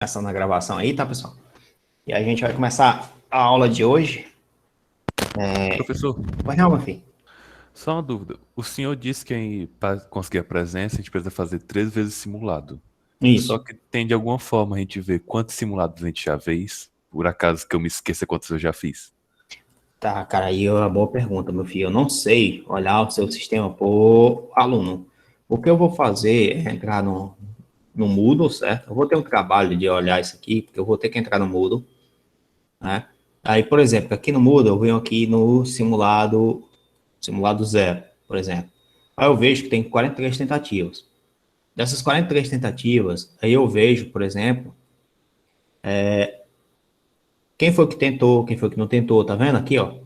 Começando a gravação aí, tá, pessoal? E a gente vai começar a aula de hoje. Professor, Pois não, meu filho? só uma dúvida. O senhor disse que para conseguir a presença a gente precisa fazer 3 vezes simulado. Só Isso. que tem de alguma forma a gente ver quantos simulados a gente já fez, por acaso que eu me esqueça quantos eu já fiz. Tá, cara, aí é uma boa pergunta, meu filho. Eu não sei olhar o seu sistema por aluno. O que eu vou fazer é entrar no Moodle, certo? Eu vou ter um trabalho de olhar isso aqui, porque eu vou ter que entrar no Moodle, né? Aí, por exemplo, aqui no Moodle, eu venho aqui no simulado zero, por exemplo. Aí eu vejo que tem 43 tentativas. Dessas 43 tentativas, aí eu vejo, por exemplo, quem foi que tentou, quem foi que não tentou, tá vendo aqui, ó?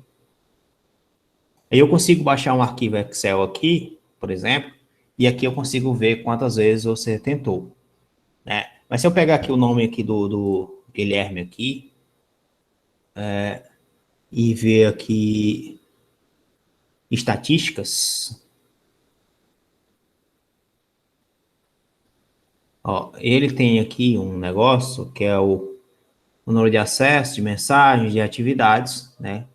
Aí eu consigo baixar um arquivo Excel aqui, por exemplo, e aqui eu consigo ver quantas vezes você tentou, né? Mas se eu pegar aqui o nome aqui do Guilherme aqui, e ver aqui estatísticas, ó, ele tem aqui um negócio que é o número de acesso, de mensagens, de atividades, né?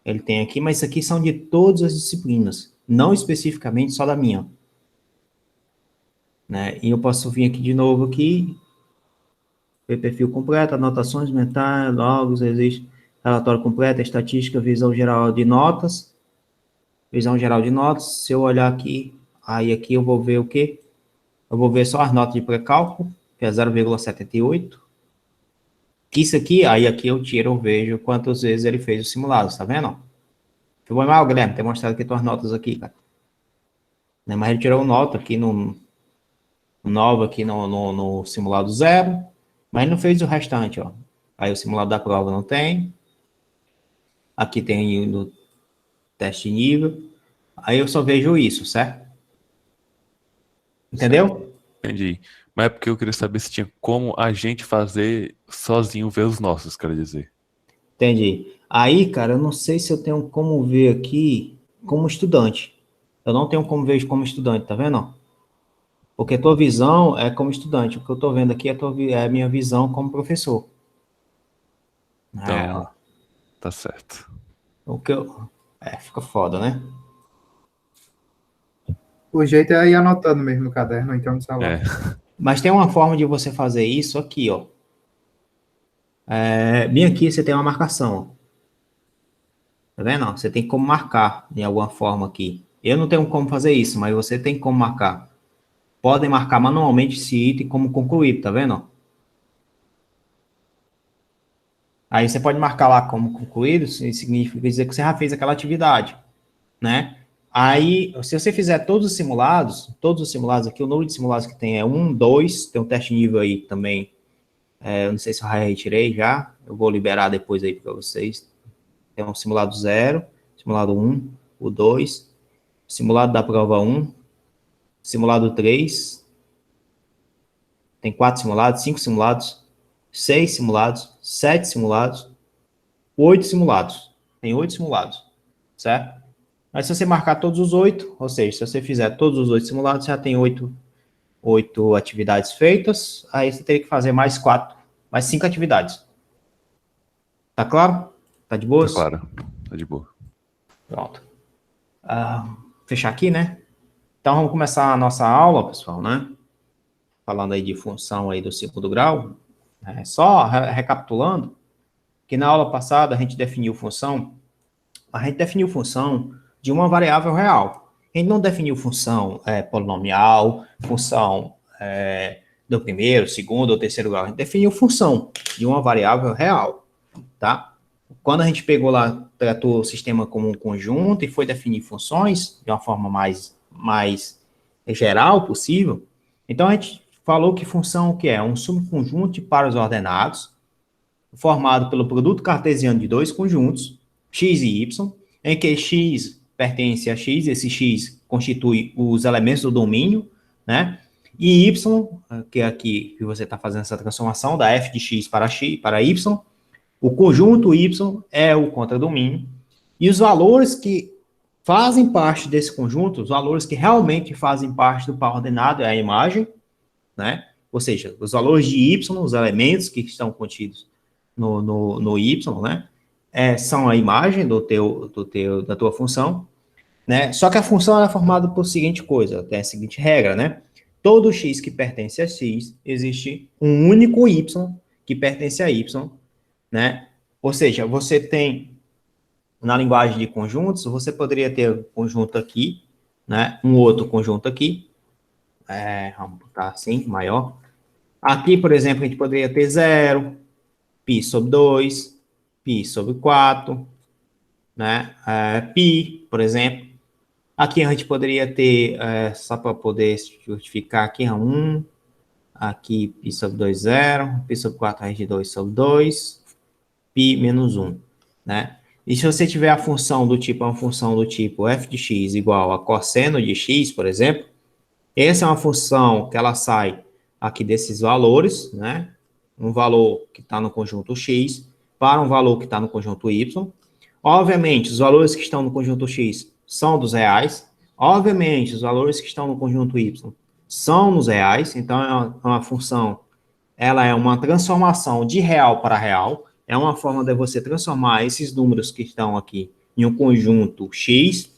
Ele tem aqui, mas isso aqui são de todas as disciplinas, não especificamente só da minha, né? E eu posso vir aqui de novo aqui, ver perfil completo, anotações mentais, logos, existe relatório completo, estatística, visão geral de notas, se eu olhar aqui, aí aqui eu vou ver o quê? Eu vou ver só as notas de pré-cálculo, que é 0,78, que isso aqui, aí aqui eu tiro, eu vejo quantas vezes ele fez o simulado, tá vendo? Foi mal, Guilherme, ter mostrado aqui tuas notas aqui, cara. Né? Mas ele tirou nota aqui no nova aqui no simulado zero, mas não fez o restante, ó. Aí o simulado da prova não tem. Aqui tem no teste de nível. Aí eu só vejo isso, certo? Certo. Entendeu? Entendi. Mas é porque eu queria saber se tinha como a gente fazer sozinho ver os nossos, quero dizer. Entendi. Aí, cara, eu não sei se eu tenho como ver aqui como estudante. Eu não tenho como ver como estudante, tá vendo? Porque a tua visão é como estudante. O que eu tô vendo aqui é a minha visão como professor. É, Então, tá certo. o que eu... fica foda, né? O jeito é ir anotando mesmo no caderno, então no celular. É. Mas tem uma forma de você fazer isso aqui, ó. Bem aqui você tem uma marcação, ó. Tá vendo? Você tem como marcar de alguma forma aqui. Eu não tenho como fazer isso, mas você tem como marcar. Podem marcar manualmente esse item como concluído, tá vendo? Aí você pode marcar lá como concluído, isso significa dizer que você já fez aquela atividade, né? Aí, se você fizer todos os simulados aqui, o número de simulados que tem é 1, 2, tem um teste nível aí também, eu não sei se eu já retirei já, eu vou liberar depois aí para vocês. Tem um simulado 0, simulado 1, o 2, simulado da prova 1, simulado 3, tem 4 simulados, 5 simulados, 6 simulados, 7 simulados, 8 simulados. Tem 8 simulados, certo? Mas se você marcar todos os 8, ou seja, se você fizer todos os 8 simulados, já tem 8 atividades feitas, aí você teria que fazer mais 4, mais 5 atividades. Tá claro? Tá de Tá boas? claro. Tá de boa. Pronto. Fechar aqui, né? Então vamos começar a nossa aula, pessoal, né? Falando aí de função aí do segundo grau. Só recapitulando, que na aula passada a gente definiu função de uma variável real. A gente não definiu função polinomial, função do primeiro, segundo ou terceiro grau. A gente definiu função de uma variável real, tá? Quando a gente pegou lá, tratou o sistema como um conjunto e foi definir funções de uma forma mais geral possível, então a gente falou que função o que é? Um subconjunto de pares ordenados, formado pelo produto cartesiano de dois conjuntos, x e y, em que x pertence a x, esse x constitui os elementos do domínio, né? E y, que é aqui que você está fazendo essa transformação da f de x para y, o conjunto y é o contradomínio, e os valores que fazem parte desse conjunto, os valores que realmente fazem parte do par ordenado é a imagem, né? ou seja, os valores de y, os elementos que estão contidos no y, né, são a imagem da tua função, né, só que a função é formada por seguinte coisa, tem a seguinte regra, né, todo x que pertence a x, existe um único y que pertence a y, né, ou seja, você tem, na linguagem de conjuntos, você poderia ter um conjunto aqui, né, um outro conjunto aqui, vamos botar assim, maior. Aqui, por exemplo, a gente poderia ter 0, π sobre 2, π sobre 4, né? Π, por exemplo. Aqui a gente poderia ter, só para poder justificar aqui, 1, aqui π sobre 2, 0, π sobre 4, raiz de 2 sobre 2, π menos 1, né? E se você tiver a função do tipo, uma função do tipo f de x igual a cosseno de x, por exemplo, essa é uma função que ela sai aqui desses valores, né? Um valor que está no conjunto x para um valor que está no conjunto y. Obviamente, os valores que estão no conjunto x são dos reais. Obviamente, os valores que estão no conjunto y são nos reais. Então, é uma função, ela é uma transformação de real para real. É uma forma de você transformar esses números que estão aqui em um conjunto x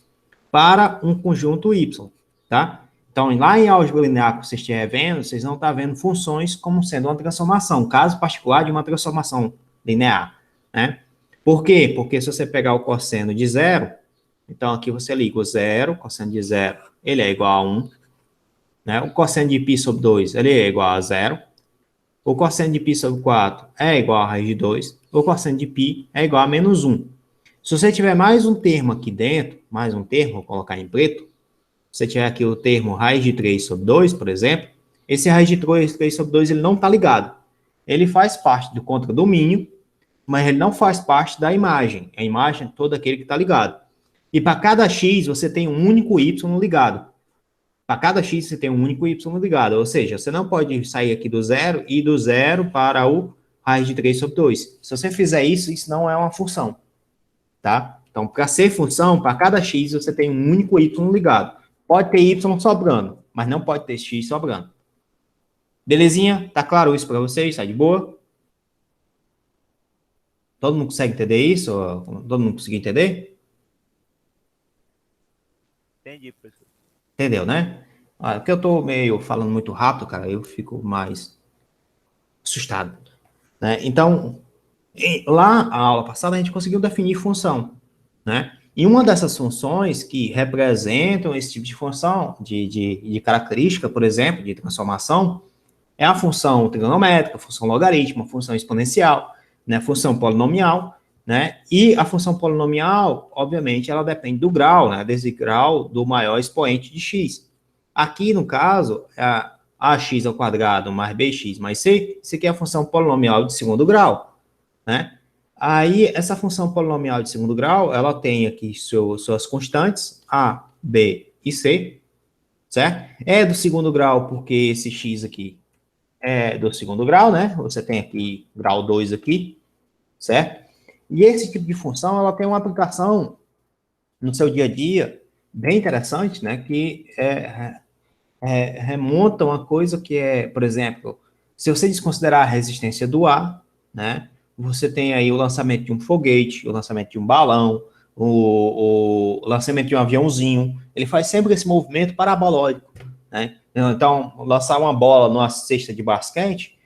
para um conjunto y, tá? Então, lá em álgebra linear que você estiver vendo, vocês vão estar vendo funções como sendo uma transformação, caso particular de uma transformação linear, né? Por quê? Porque se você pegar o cosseno de 0, então aqui você liga o 0, cosseno de 0, ele é igual a 1, né? O cosseno de π sobre 2, ele é igual a 0. O cosseno de π sobre 4 é igual a raiz de 2. O cosseno de π é igual a menos 1. Se você tiver mais um termo aqui dentro, mais um termo, vou colocar em preto, se você tiver aqui o termo raiz de 3 sobre 2, por exemplo, esse raiz de 3 sobre 2 ele não está ligado. Ele faz parte do contradomínio, mas ele não faz parte da imagem. A imagem é todo aquele que está ligado. E para cada x você tem um único y ligado. Para cada x você tem um único y ligado. Ou seja, você não pode sair aqui do zero e do zero para o raiz de 3 sobre 2. Se você fizer isso, isso não é uma função. Tá? Então, para ser função, para cada x você tem um único y ligado. Pode ter y sobrando, mas não pode ter x sobrando. Belezinha? Tá claro isso para vocês? Tá de boa? Todo mundo consegue entender isso? Todo mundo conseguiu entender? Entendi, professor. Entendeu, né? Porque eu tô meio falando muito rápido, cara, eu fico mais assustado, né? Então, lá, a aula passada, a gente conseguiu definir função, né? E uma dessas funções que representam esse tipo de função, de característica, por exemplo, de transformação, é a função trigonométrica, a função logarítmica, a função exponencial, né? A função polinomial, né? E a função polinomial, obviamente, ela depende do grau, né? Desse grau do maior expoente de x. Aqui, no caso, ax ao quadrado mais bx mais c, isso aqui é a função polinomial de segundo grau, né? Aí, essa função polinomial de segundo grau, ela tem aqui suas constantes, a, b e c, certo? É do segundo grau porque esse x aqui é do segundo grau, né? Você tem aqui grau 2 aqui, certo? E esse tipo de função, ela tem uma aplicação no seu dia a dia bem interessante, né? Que remonta uma coisa que é, por exemplo, se você desconsiderar a resistência do ar, né? Você tem aí o lançamento de um foguete, o lançamento de um balão, o lançamento de um aviãozinho, ele faz sempre esse movimento parabológico, né? Então, lançar uma bola numa cesta de basquete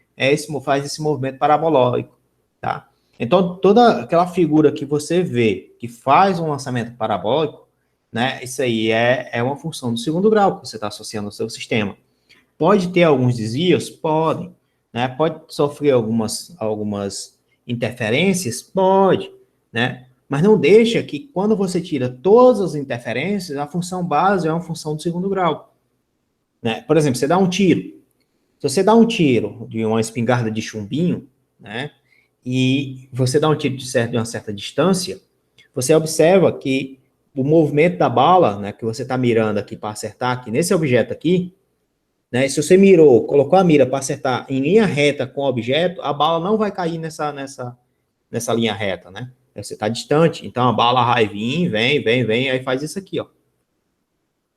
faz esse movimento parabológico, tá? Então, toda aquela figura que você vê que faz um lançamento parabólico, né? Isso aí é uma função do segundo grau que você está associando ao seu sistema. Pode ter alguns desvios? Podem, né? Pode sofrer algumas interferências? Pode, né? Mas não deixa que quando você tira todas as interferências, a função base é uma função do segundo grau, né? Por exemplo, você dá um tiro. Se você dá um tiro de uma espingarda de chumbinho, né? E você dá um tiro de uma certa distância, você observa que o movimento da bala, né, que você está mirando aqui para acertar aqui nesse objeto aqui, né, se você mirou, colocou a mira para acertar em linha reta com o objeto, a bala não vai cair nessa linha reta, né? Você está distante, então a bala vai vir, vem, aí faz isso aqui, ó,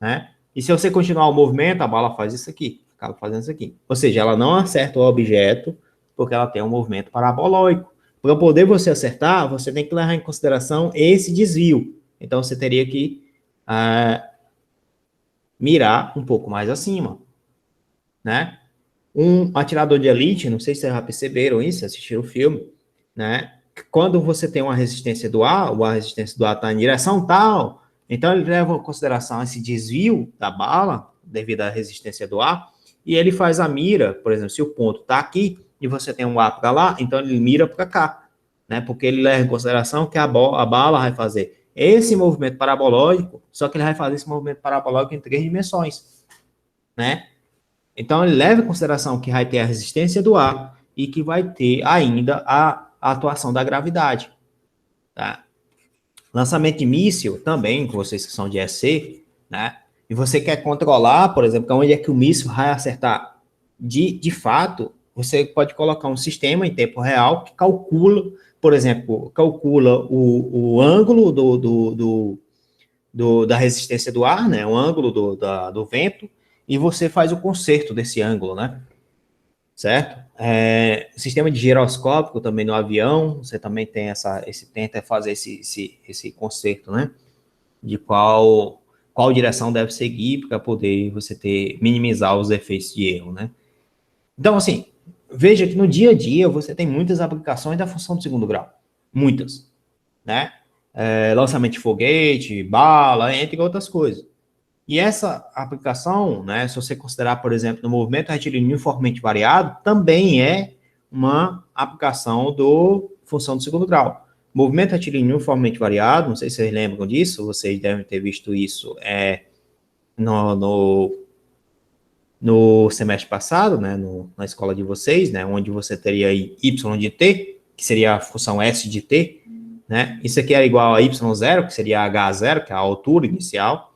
né? E se você continuar o movimento, a bala faz isso aqui. acaba fazendo isso aqui. Ou seja, ela não acerta o objeto porque ela tem um movimento parabolóico. Para poder você acertar, você tem que levar em consideração esse desvio. Então, você teria que mirar um pouco mais acima, né? Um atirador de elite, não sei se vocês já perceberam isso, assistiram o filme, né? Quando você tem uma resistência do ar, ou a resistência do ar está em direção tal, então ele leva em consideração esse desvio da bala, devido à resistência do ar, e ele faz a mira, por exemplo, se o ponto está aqui, e você tem um ar para lá, então ele mira para cá, né? Porque ele leva em consideração que a bala vai fazer esse movimento parabológico, só que ele vai fazer esse movimento parabológico em 3 dimensões, né? Então, ele leva em consideração que vai ter a resistência do ar e que vai ter ainda a atuação da gravidade. Tá? Lançamento de míssil também, com vocês que são de EC, né? E você quer controlar, por exemplo, onde é que o míssil vai acertar. De fato, você pode colocar um sistema em tempo real que calcula, por exemplo, calcula o ângulo da resistência do ar, né? O ângulo do vento, e você faz o conserto desse ângulo, né? Certo? Sistema de giroscópio também no avião, você também tem tenta fazer esse conserto, né? De qual direção deve seguir para poder você minimizar os efeitos de erro, né? Então, assim, veja que no dia a dia você tem muitas aplicações da função do segundo grau. Muitas, né? Lançamento de foguete, bala, entre outras coisas. E essa aplicação, né, se você considerar, por exemplo, no movimento retilíneo uniformemente variado, também é uma aplicação do função do segundo grau. Movimento retilíneo uniformemente variado, não sei se vocês lembram disso, vocês devem ter visto isso no semestre passado, né, na escola de vocês, né, onde você teria aí y de t, que seria a função s de t, né, isso aqui é igual a y0, que seria h0, que é a altura inicial,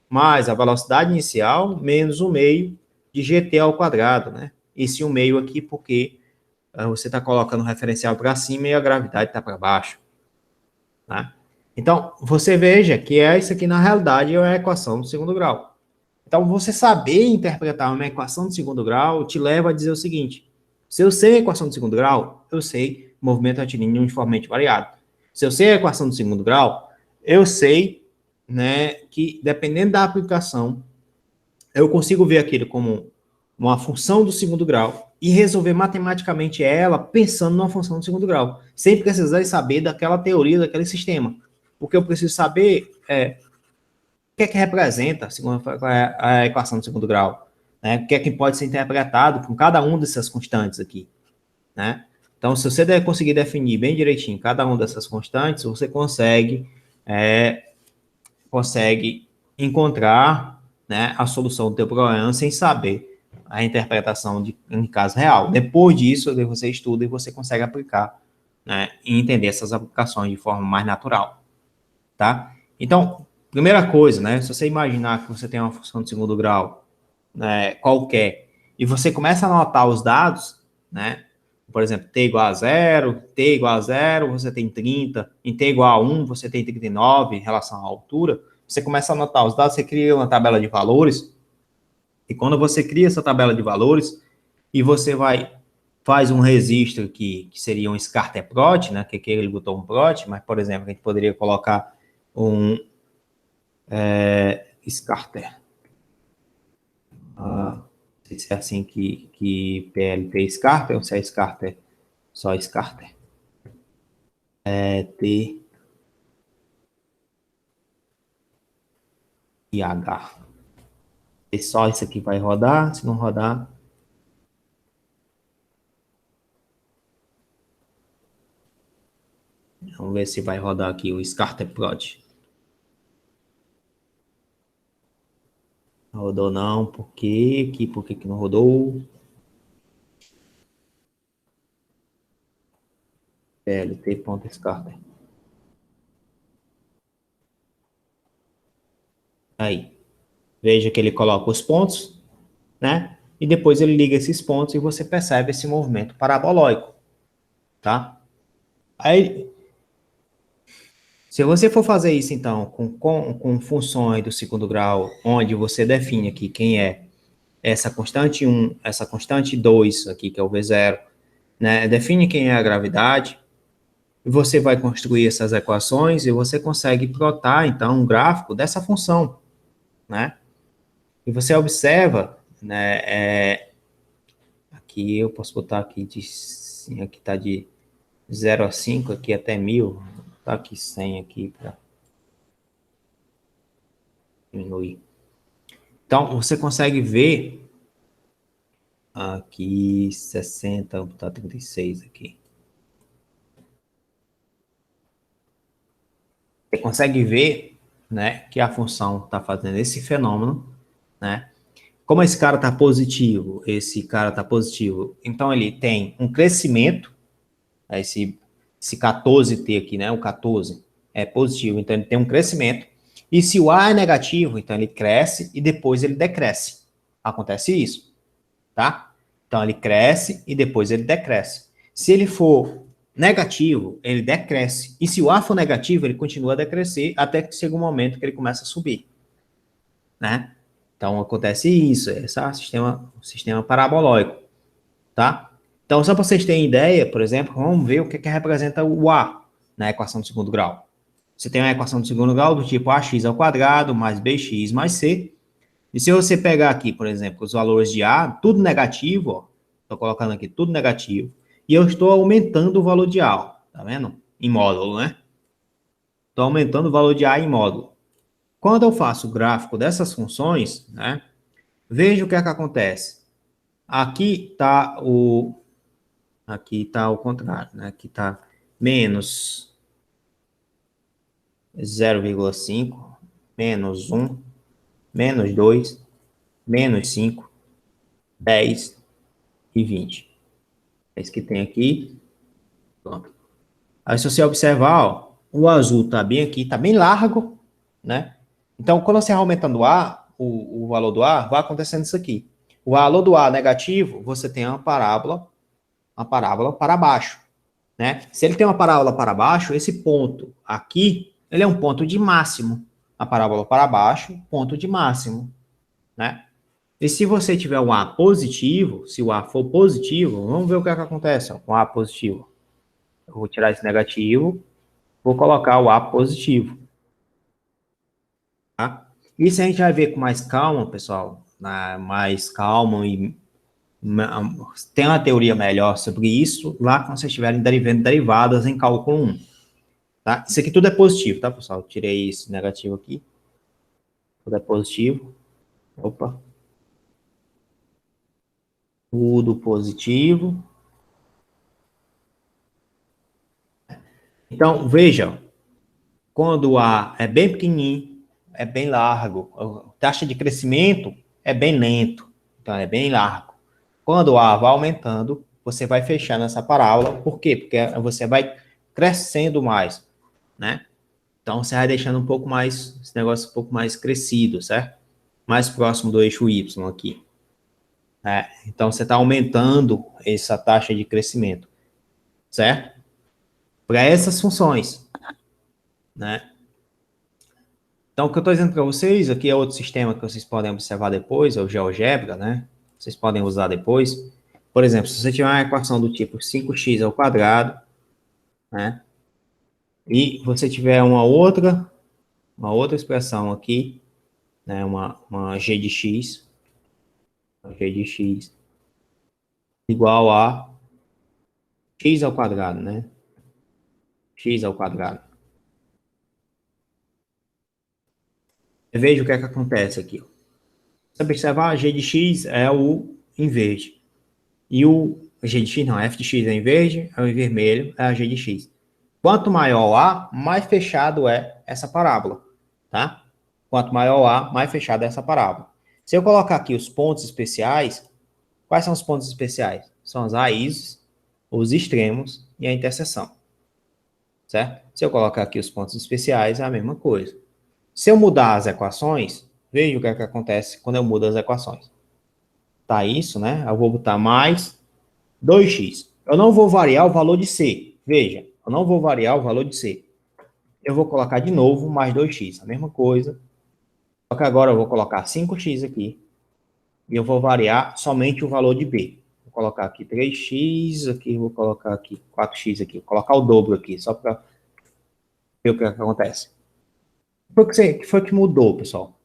mais a velocidade inicial, menos o meio de gt ao quadrado, né? Esse 1/2 aqui porque você está colocando o referencial para cima e a gravidade está para baixo. Tá? Então, você veja que isso aqui, na realidade, é uma equação do segundo grau. Então, você saber interpretar uma equação do segundo grau te leva a dizer o seguinte: se eu sei a equação do segundo grau, eu sei movimento retilíneo uniformemente variado. Se eu sei a equação do segundo grau, eu sei, né, que dependendo da aplicação, eu consigo ver aquilo como uma função do segundo grau e resolver matematicamente ela pensando numa função do segundo grau, sem precisar saber daquela teoria, daquele sistema. Porque eu preciso saber o que é que representa a equação do segundo grau, né? O que é que pode ser interpretado com cada uma dessas constantes aqui, né? Então, se você conseguir definir bem direitinho cada uma dessas constantes, você consegue encontrar, né, a solução do teu problema sem saber a interpretação em caso real. Depois disso, você estuda e você consegue aplicar, né, e entender essas aplicações de forma mais natural, tá? Então, primeira coisa, né, se você imaginar que você tem uma função de segundo grau, né, qualquer, e você começa a anotar os dados, né, por exemplo, t igual a 0, t igual a 0, você tem 30, em t igual a 1, você tem 39 em relação à altura. Você começa a anotar os dados, você cria uma tabela de valores, e quando você cria essa tabela de valores, e você faz um registro que seria um scatter plot, né, que aqui ele botou um plot, mas, por exemplo, a gente poderia colocar um scatter. Não sei se é assim que PLT scatter, ou se é scatter, só scatter. T e H. E só isso aqui vai rodar, se não rodar... Vamos ver se vai rodar aqui o Scarterplot. Não rodou não, por quê? Por que não rodou? plt.scarter. Aí. Veja que ele coloca os pontos, né? E depois ele liga esses pontos e você percebe esse movimento parabológico, tá? Aí, se você for fazer isso, então, com funções do segundo grau, onde você define aqui quem é essa constante 1, essa constante 2 aqui, que é o V0, né? Define quem é a gravidade, e você vai construir essas equações e você consegue plotar, então, um gráfico dessa função, né? E você observa, né, aqui eu posso botar aqui, aqui está de 0 a 5, aqui até 1000, tá aqui 100 aqui para diminuir. Então, você consegue ver aqui 60, vou botar 36 aqui. Você consegue ver, né, que a função está fazendo esse fenômeno, né? Como esse cara está positivo, então ele tem um crescimento, esse 14t aqui, né, o 14 é positivo, então ele tem um crescimento, e se o A é negativo, então ele cresce e depois ele decresce. Acontece isso, tá? Então ele cresce e depois ele decresce. Se ele for negativo, ele decresce, e se o A for negativo, ele continua a decrescer até que chega um momento que ele começa a subir, né? Então, acontece isso, esse é o sistema parabolóico, tá? Então, só para vocês terem ideia, por exemplo, vamos ver o que representa o A na equação do segundo grau. Você tem uma equação do segundo grau do tipo ax ao quadrado mais bx mais c. E se você pegar aqui, por exemplo, os valores de A, tudo negativo, ó, estou colocando aqui tudo negativo, e eu estou aumentando o valor de A, ó, tá vendo? Em módulo, né? Estou aumentando o valor de A em módulo. Quando eu faço o gráfico dessas funções, né, veja o que é que acontece. Aqui está o contrário, né? Aqui está menos 0,5, menos 1, menos 2, menos 5, 10 e 20. É isso que tem aqui. Pronto. Aí, se você observar, ó, o azul está bem aqui, está bem largo, né? Então, quando você vai aumentando o valor do A, vai acontecendo isso aqui. O valor do A negativo, você tem uma parábola para baixo, né? Se ele tem uma parábola para baixo, esse ponto aqui, ele é um ponto de máximo. A parábola para baixo, ponto de máximo, né? E se você tiver um A positivo, se o A for positivo, vamos ver o que é que acontece ó, com o A positivo. Eu vou tirar esse negativo, vou colocar o A positivo. Tá? Isso a gente vai ver com mais calma, pessoal, né? Mais calma e tem uma teoria melhor sobre isso lá quando vocês estiverem vendo derivadas em cálculo 1. Tá? Isso aqui tudo é positivo, tá, pessoal? Eu tirei esse negativo aqui. Tudo é positivo. Opa. Tudo positivo. Então, vejam. Quando o A é bem pequenininho, é bem largo. A taxa de crescimento é bem lento. Então, é bem largo. Quando o A vai aumentando, você vai fechando essa parábola. Por quê? Porque você vai crescendo mais, né? Então, você vai deixando um pouco mais, esse negócio um pouco mais crescido, certo? Mais próximo do eixo Y aqui. Então, você está aumentando essa taxa de crescimento, certo? Para essas funções, né? Então, o que eu estou dizendo para vocês, aqui é outro sistema que vocês podem observar depois, é o GeoGebra, né? Vocês podem usar depois. Por exemplo, se você tiver uma equação do tipo 5x ao quadrado, né? E você tiver uma outra expressão aqui, né? Uma g de x igual a x ao quadrado, né? X ao quadrado. Veja o que é que acontece aqui. Ó. Você observar, a g de x é o em verde. E o g de x, não, f de x é em verde, é o em vermelho, é a g de x. Quanto maior o A, mais fechado é essa parábola, tá? Quanto maior o A, mais fechado é essa parábola. Se eu colocar aqui os pontos especiais, quais são os pontos especiais? São as raízes, os extremos e a interseção, certo? Se eu colocar aqui os pontos especiais, é a mesma coisa. Se eu mudar as equações, veja o que é que acontece quando eu mudo as equações. Tá isso, né? Eu vou botar mais 2x. Eu não vou variar o valor de C. Veja, eu não vou variar o valor de C. Eu vou colocar de novo mais 2x, a mesma coisa. Só que agora eu vou colocar 5x aqui. e eu vou variar somente o valor de B. Vou colocar aqui 3x, aqui vou colocar aqui 4x aqui, vou colocar o dobro aqui, só para ver o que acontece. O que foi que mudou, pessoal?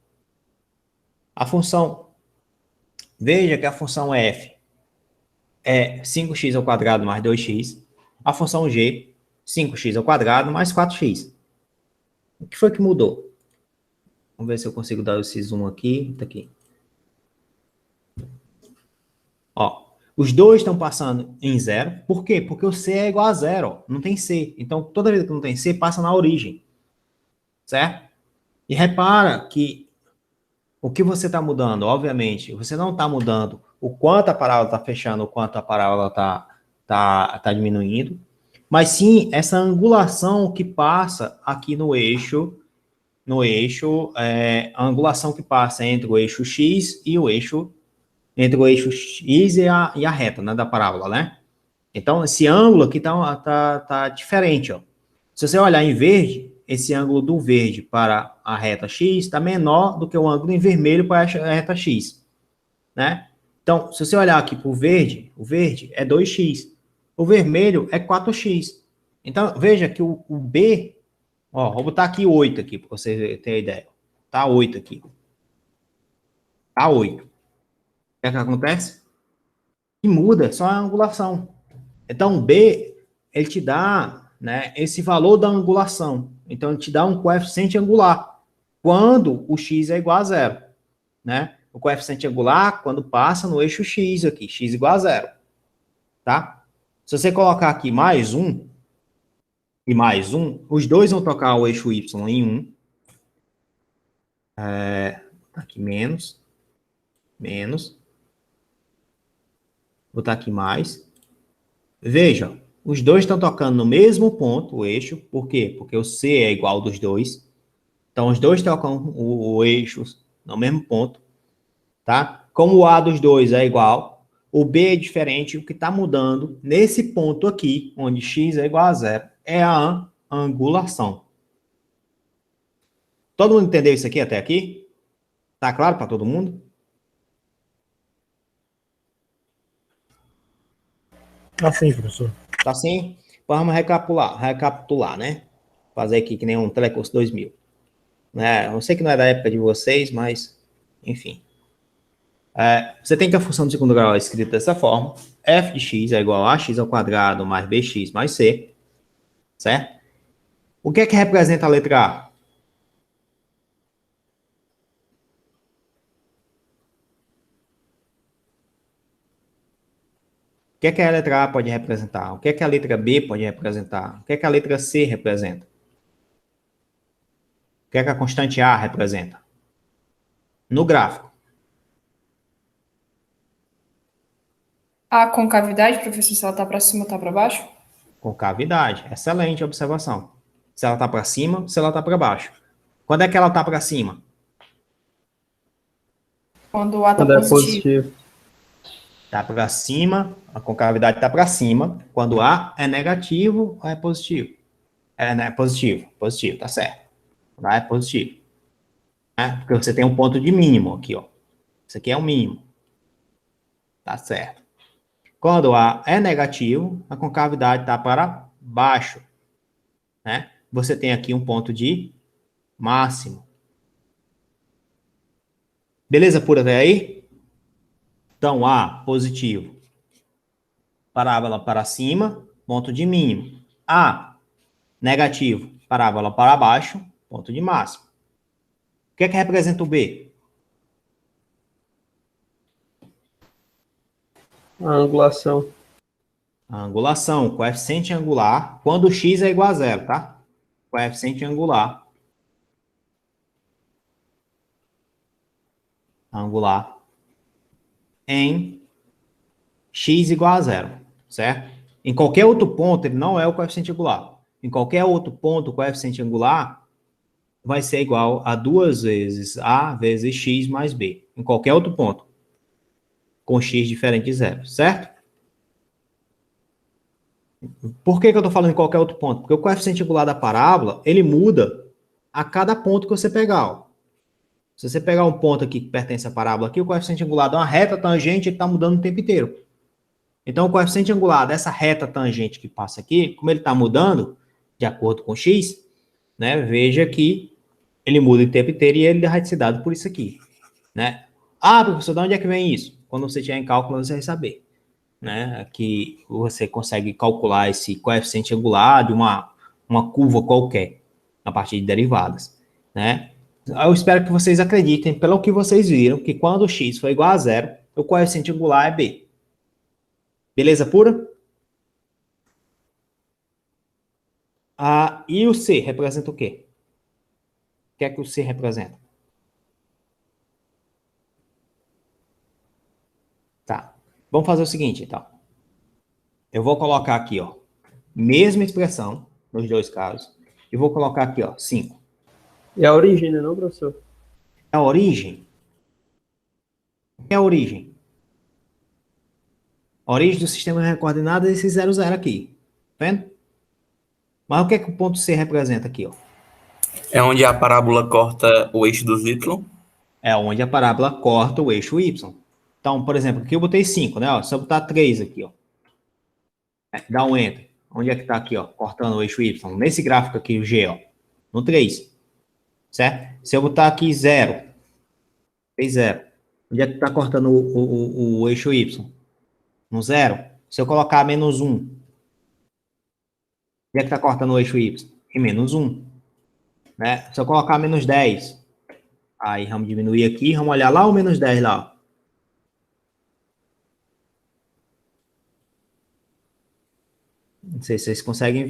A função, veja que a função f é 5x ao quadrado mais 2x, a função g, 5x ao quadrado mais 4x. O que foi que mudou? Vamos ver se eu consigo dar esse zoom aqui, tá aqui. Ó, os dois estão passando em zero. Por quê? Porque o C é igual a zero, ó. Não tem C. Então, toda vez que não tem C, passa na origem. Certo? E repara que o que você está mudando, obviamente, você não está mudando o quanto a parábola está fechando, o quanto a parábola tá diminuindo, mas sim essa angulação que passa aqui no eixo, a angulação que passa entre o eixo X e o eixo, entre o eixo X e a reta, né, da parábola, né? Então, esse ângulo aqui tá diferente, ó. Se você olhar em verde, esse ângulo do verde para a reta X está menor do que o ângulo em vermelho para a reta X, né? Então, se você olhar aqui para o verde é 2x, o vermelho é 4x. Então, veja que o B, ó, vou botar aqui 8 aqui, para você ter ideia. Tá 8 aqui. Tá 8. O que é que acontece? Que muda só a angulação. Então, o B, ele te dá, né, esse valor da angulação. Então, ele te dá um coeficiente angular, quando o x é igual a zero, né? O coeficiente angular, quando passa no eixo x aqui, x igual a zero, tá? Se você colocar aqui mais um, e mais um, os dois vão tocar o eixo y em 1. Aqui menos. Vou botar aqui mais. Veja, os dois estão tocando no mesmo ponto, o eixo. Por quê? Porque o C é igual dos dois. Então, os dois tocam o eixo no mesmo ponto, tá? Como o A dos dois é igual, o B é diferente. O que está mudando nesse ponto aqui, onde x é igual a zero, é a angulação. Todo mundo entendeu isso aqui até aqui? Tá claro para todo mundo? Tá sim, professor. Tá sim? Vamos recapitular, né? Fazer aqui que nem um Telecurso 2000. Né? Eu sei que não é da época de vocês, mas, enfim. Você tem que a função do segundo grau é escrita dessa forma. F de x é igual a x ao quadrado mais bx mais c. Certo? O que é que representa a letra A? O que é que a letra A pode representar? O que é que a letra B pode representar? O que é que a letra C representa? O que é que a constante A representa? No gráfico. A concavidade, professor, se ela está para cima ou está para baixo? Concavidade. Excelente observação. Se ela está para cima, se ela está para baixo. Quando é que ela está para cima? Quando o A está Quando é positivo. positivo. Está para cima, a concavidade está para cima. Quando A é negativo, A é positivo. É positivo, tá certo. Quando A é positivo. Porque você tem um ponto de mínimo aqui, ó. Isso aqui é o mínimo. Tá certo. Quando A é negativo, a concavidade está para baixo, né? Você tem aqui um ponto de máximo. Beleza por até aí? Então, A, positivo. Parábola para cima, ponto de mínimo. A, negativo. Parábola para baixo, ponto de máximo. O que é que representa o B? A angulação. A angulação, coeficiente angular, quando x é igual a zero, tá? Coeficiente angular. Em x igual a zero, certo? Em qualquer outro ponto, ele não é o coeficiente angular. Em qualquer outro ponto, o coeficiente angular vai ser igual a 2 vezes a vezes x mais b. Em qualquer outro ponto, com x diferente de zero, certo? Por que eu estou falando em qualquer outro ponto? Porque o coeficiente angular da parábola, ele muda a cada ponto que você pegar, ó. Se você pegar um ponto aqui que pertence à parábola aqui, o coeficiente angular dá uma reta tangente, ele está mudando o tempo inteiro. Então, o coeficiente angular dessa reta tangente que passa aqui, como ele está mudando, de acordo com x, né, veja que ele muda o tempo inteiro e ele vai ser dado por isso aqui, né? Ah, professor, de onde é que vem isso? Quando você tiver em cálculo, você vai saber, né? Que você consegue calcular esse coeficiente angular de uma curva qualquer, a partir de derivadas, né? Eu espero que vocês acreditem, pelo que vocês viram, que quando x for igual a zero, o coeficiente angular é b. Beleza pura? Ah, e o C representa o quê? O que é que o C representa? Tá. Vamos fazer o seguinte, então. Eu vou colocar aqui, ó, mesma expressão nos dois casos. E vou colocar aqui, ó, 5. É a origem, né, não, professor? A origem. O que é a origem? A origem do sistema de coordenadas é esse 0, 0 aqui. Tá vendo? Mas o que é que o ponto C representa aqui, ó? É onde a parábola corta o eixo dos y. É onde a parábola corta o eixo y. Então, por exemplo, aqui eu botei 5, né? Ó, se eu botar 3 aqui, ó. Dá um enter. Onde é que tá aqui, ó? Cortando o eixo y. Nesse gráfico aqui, o G, ó. No 3. Certo? Se eu botar aqui 0. Fez 0. Onde é que tá cortando o eixo y? No 0. Se eu colocar menos 1. Onde é que tá cortando o eixo y? Em menos 1. Né? Se eu colocar menos 10. Aí vamos diminuir aqui. Vamos olhar lá o menos 10 lá, ó. Não sei se vocês conseguem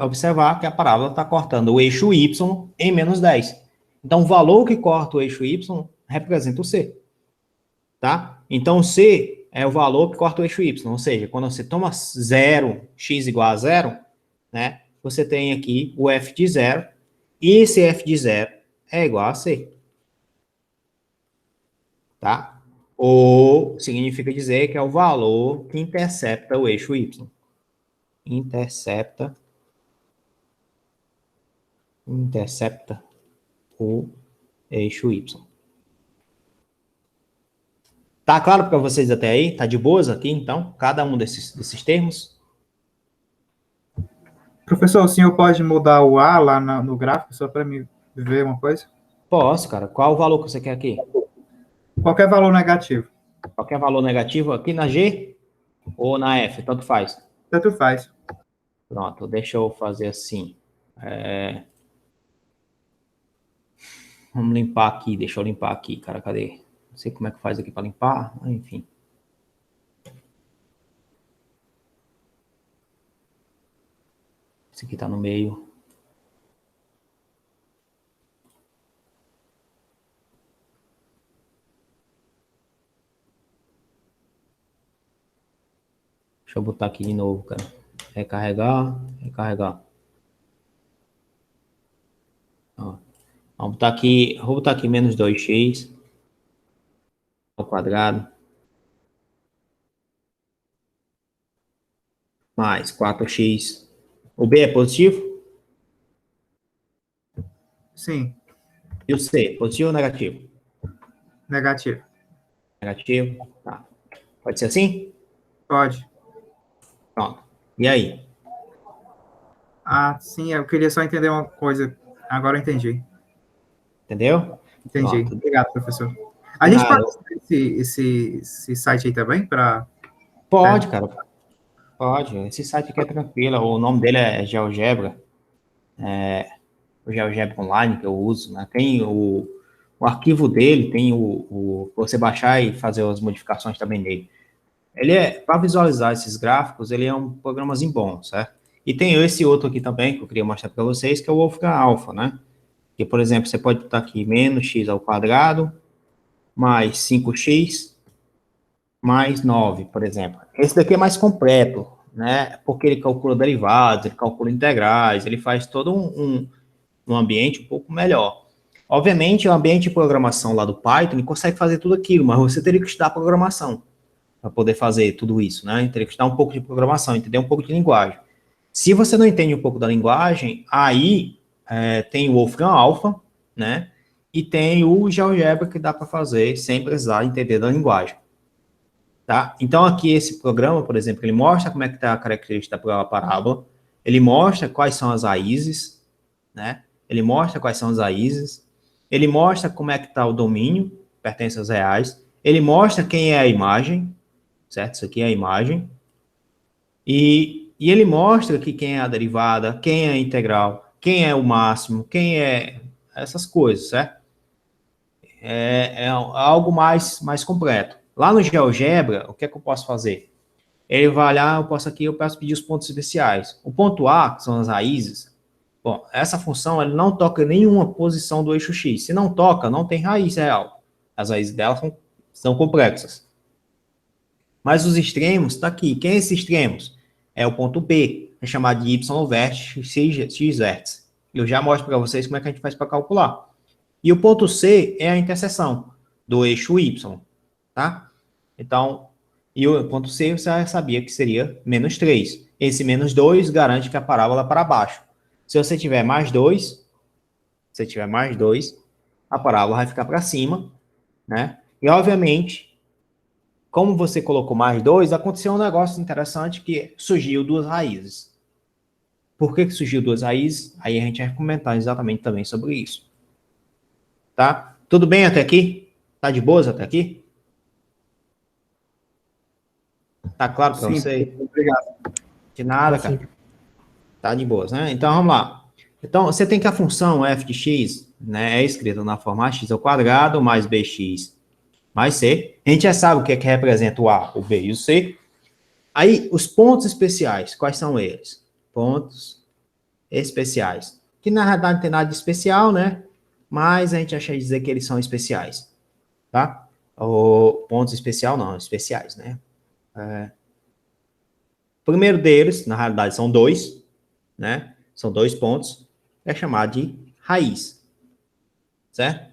observar que a parábola está cortando o eixo y em menos 10. Então, o valor que corta o eixo y representa o C. Tá? Então, o C é o valor que corta o eixo y. Ou seja, quando você toma 0, x igual a 0, né, você tem aqui o f de 0. E esse f de 0 é igual a C. Tá? Ou significa dizer que é o valor que intercepta o eixo y. Intercepta o eixo y. Tá claro para vocês até aí? Tá de boas aqui, então? Cada um desses termos? Professor, o senhor pode mudar o A lá no gráfico, só para me ver uma coisa? Posso, cara. Qual o valor que você quer aqui? Qualquer valor negativo. Qualquer valor negativo aqui na G ou na F? Tanto faz. Tanto faz. Pronto, deixa eu fazer assim. Vamos limpar aqui, deixa eu limpar aqui, cara, cadê? Não sei como é que faz aqui para limpar, mas enfim. Esse aqui tá no meio. Deixa eu botar aqui de novo, cara. Recarregar, recarregar. Ó. Vou botar aqui menos 2x ao quadrado mais 4x. O B é positivo? Sim, E o C, positivo ou negativo? negativo. Negativo, tá. Pode ser assim? Pode. Pronto. E aí? Ah, sim, eu queria só entender uma coisa. Agora eu entendi. Entendeu? Entendi. Pronto. Obrigado, professor. A gente Nada. pode usar esse site aí também para... Pode, cara. Pode. Esse site aqui é tranquilo. O nome dele é GeoGebra. O GeoGebra Online que eu uso, né? Tem o arquivo dele, tem você baixar e fazer as modificações também nele. Ele para visualizar esses gráficos, ele é um programazinho bom, certo? E tem esse outro aqui também, que eu queria mostrar para vocês, que é o Wolfgang Alpha, né? Que, por exemplo, você pode botar aqui menos x ao quadrado, mais 5x, mais 9, por exemplo. Esse daqui é mais completo, né? Porque ele calcula derivados, ele calcula integrais, ele faz todo um ambiente um pouco melhor. Obviamente, o ambiente de programação lá do Python, ele consegue fazer tudo aquilo, mas você teria que estudar programação para poder fazer tudo isso, né? Teria que estudar um pouco de programação, entender um pouco de linguagem. Se você não entende um pouco da linguagem, aí tem o Wolfgang Alpha, né? e tem o GeoGebra que dá para fazer sem precisar entender da linguagem. Tá? Então, aqui esse programa, por exemplo, ele mostra como é que está a característica da parábola, ele mostra quais são as raízes, né? Ele mostra quais são as raízes, ele mostra como é que está o domínio, pertences reais, ele mostra quem é a imagem, certo? Isso aqui é a imagem, e ele mostra aqui quem é a derivada, quem é a integral, quem é o máximo, quem é essas coisas, certo? É algo mais completo. Lá no GeoGebra, o que é que eu posso fazer? Ele vai lá, eu posso pedir os pontos especiais. O ponto A, que são as raízes, bom, essa função ele não toca em nenhuma posição do eixo X. Se não toca, não tem raiz real. As raízes dela são complexas. Mas os extremos, está aqui. Quem é esses extremos? É o ponto B, é chamado de Y vértice, X vértice. Eu já mostro para vocês como é que a gente faz para calcular. E o ponto C é a interseção do eixo Y, tá? Então, e o ponto C você já sabia que seria menos 3. Esse menos 2 garante que a parábola é para baixo. Se você tiver mais 2, a parábola vai ficar para cima, né? E, obviamente, como você colocou mais 2, aconteceu um negócio interessante que surgiu duas raízes. Por que surgiu duas raízes? Aí a gente vai comentar exatamente também sobre isso. Tá? Tudo bem até aqui? Tá de boas até aqui? Tá claro para você? Obrigado. De nada, cara. Tá de boas, né? Então, vamos lá. Então, você tem que a função f de x, né, é escrita na forma x ao quadrado mais bx mais c. A gente já sabe o que é que representa o a, o b e o c. Aí, os pontos especiais, quais são eles? Pontos especiais. Que, na realidade, não tem nada de especial, né? Mas a gente acha de dizer que eles são especiais, tá? Ou pontos especial, não, especiais, né? O primeiro deles, na realidade, são dois, né? São 2 pontos, é chamado de raiz, certo?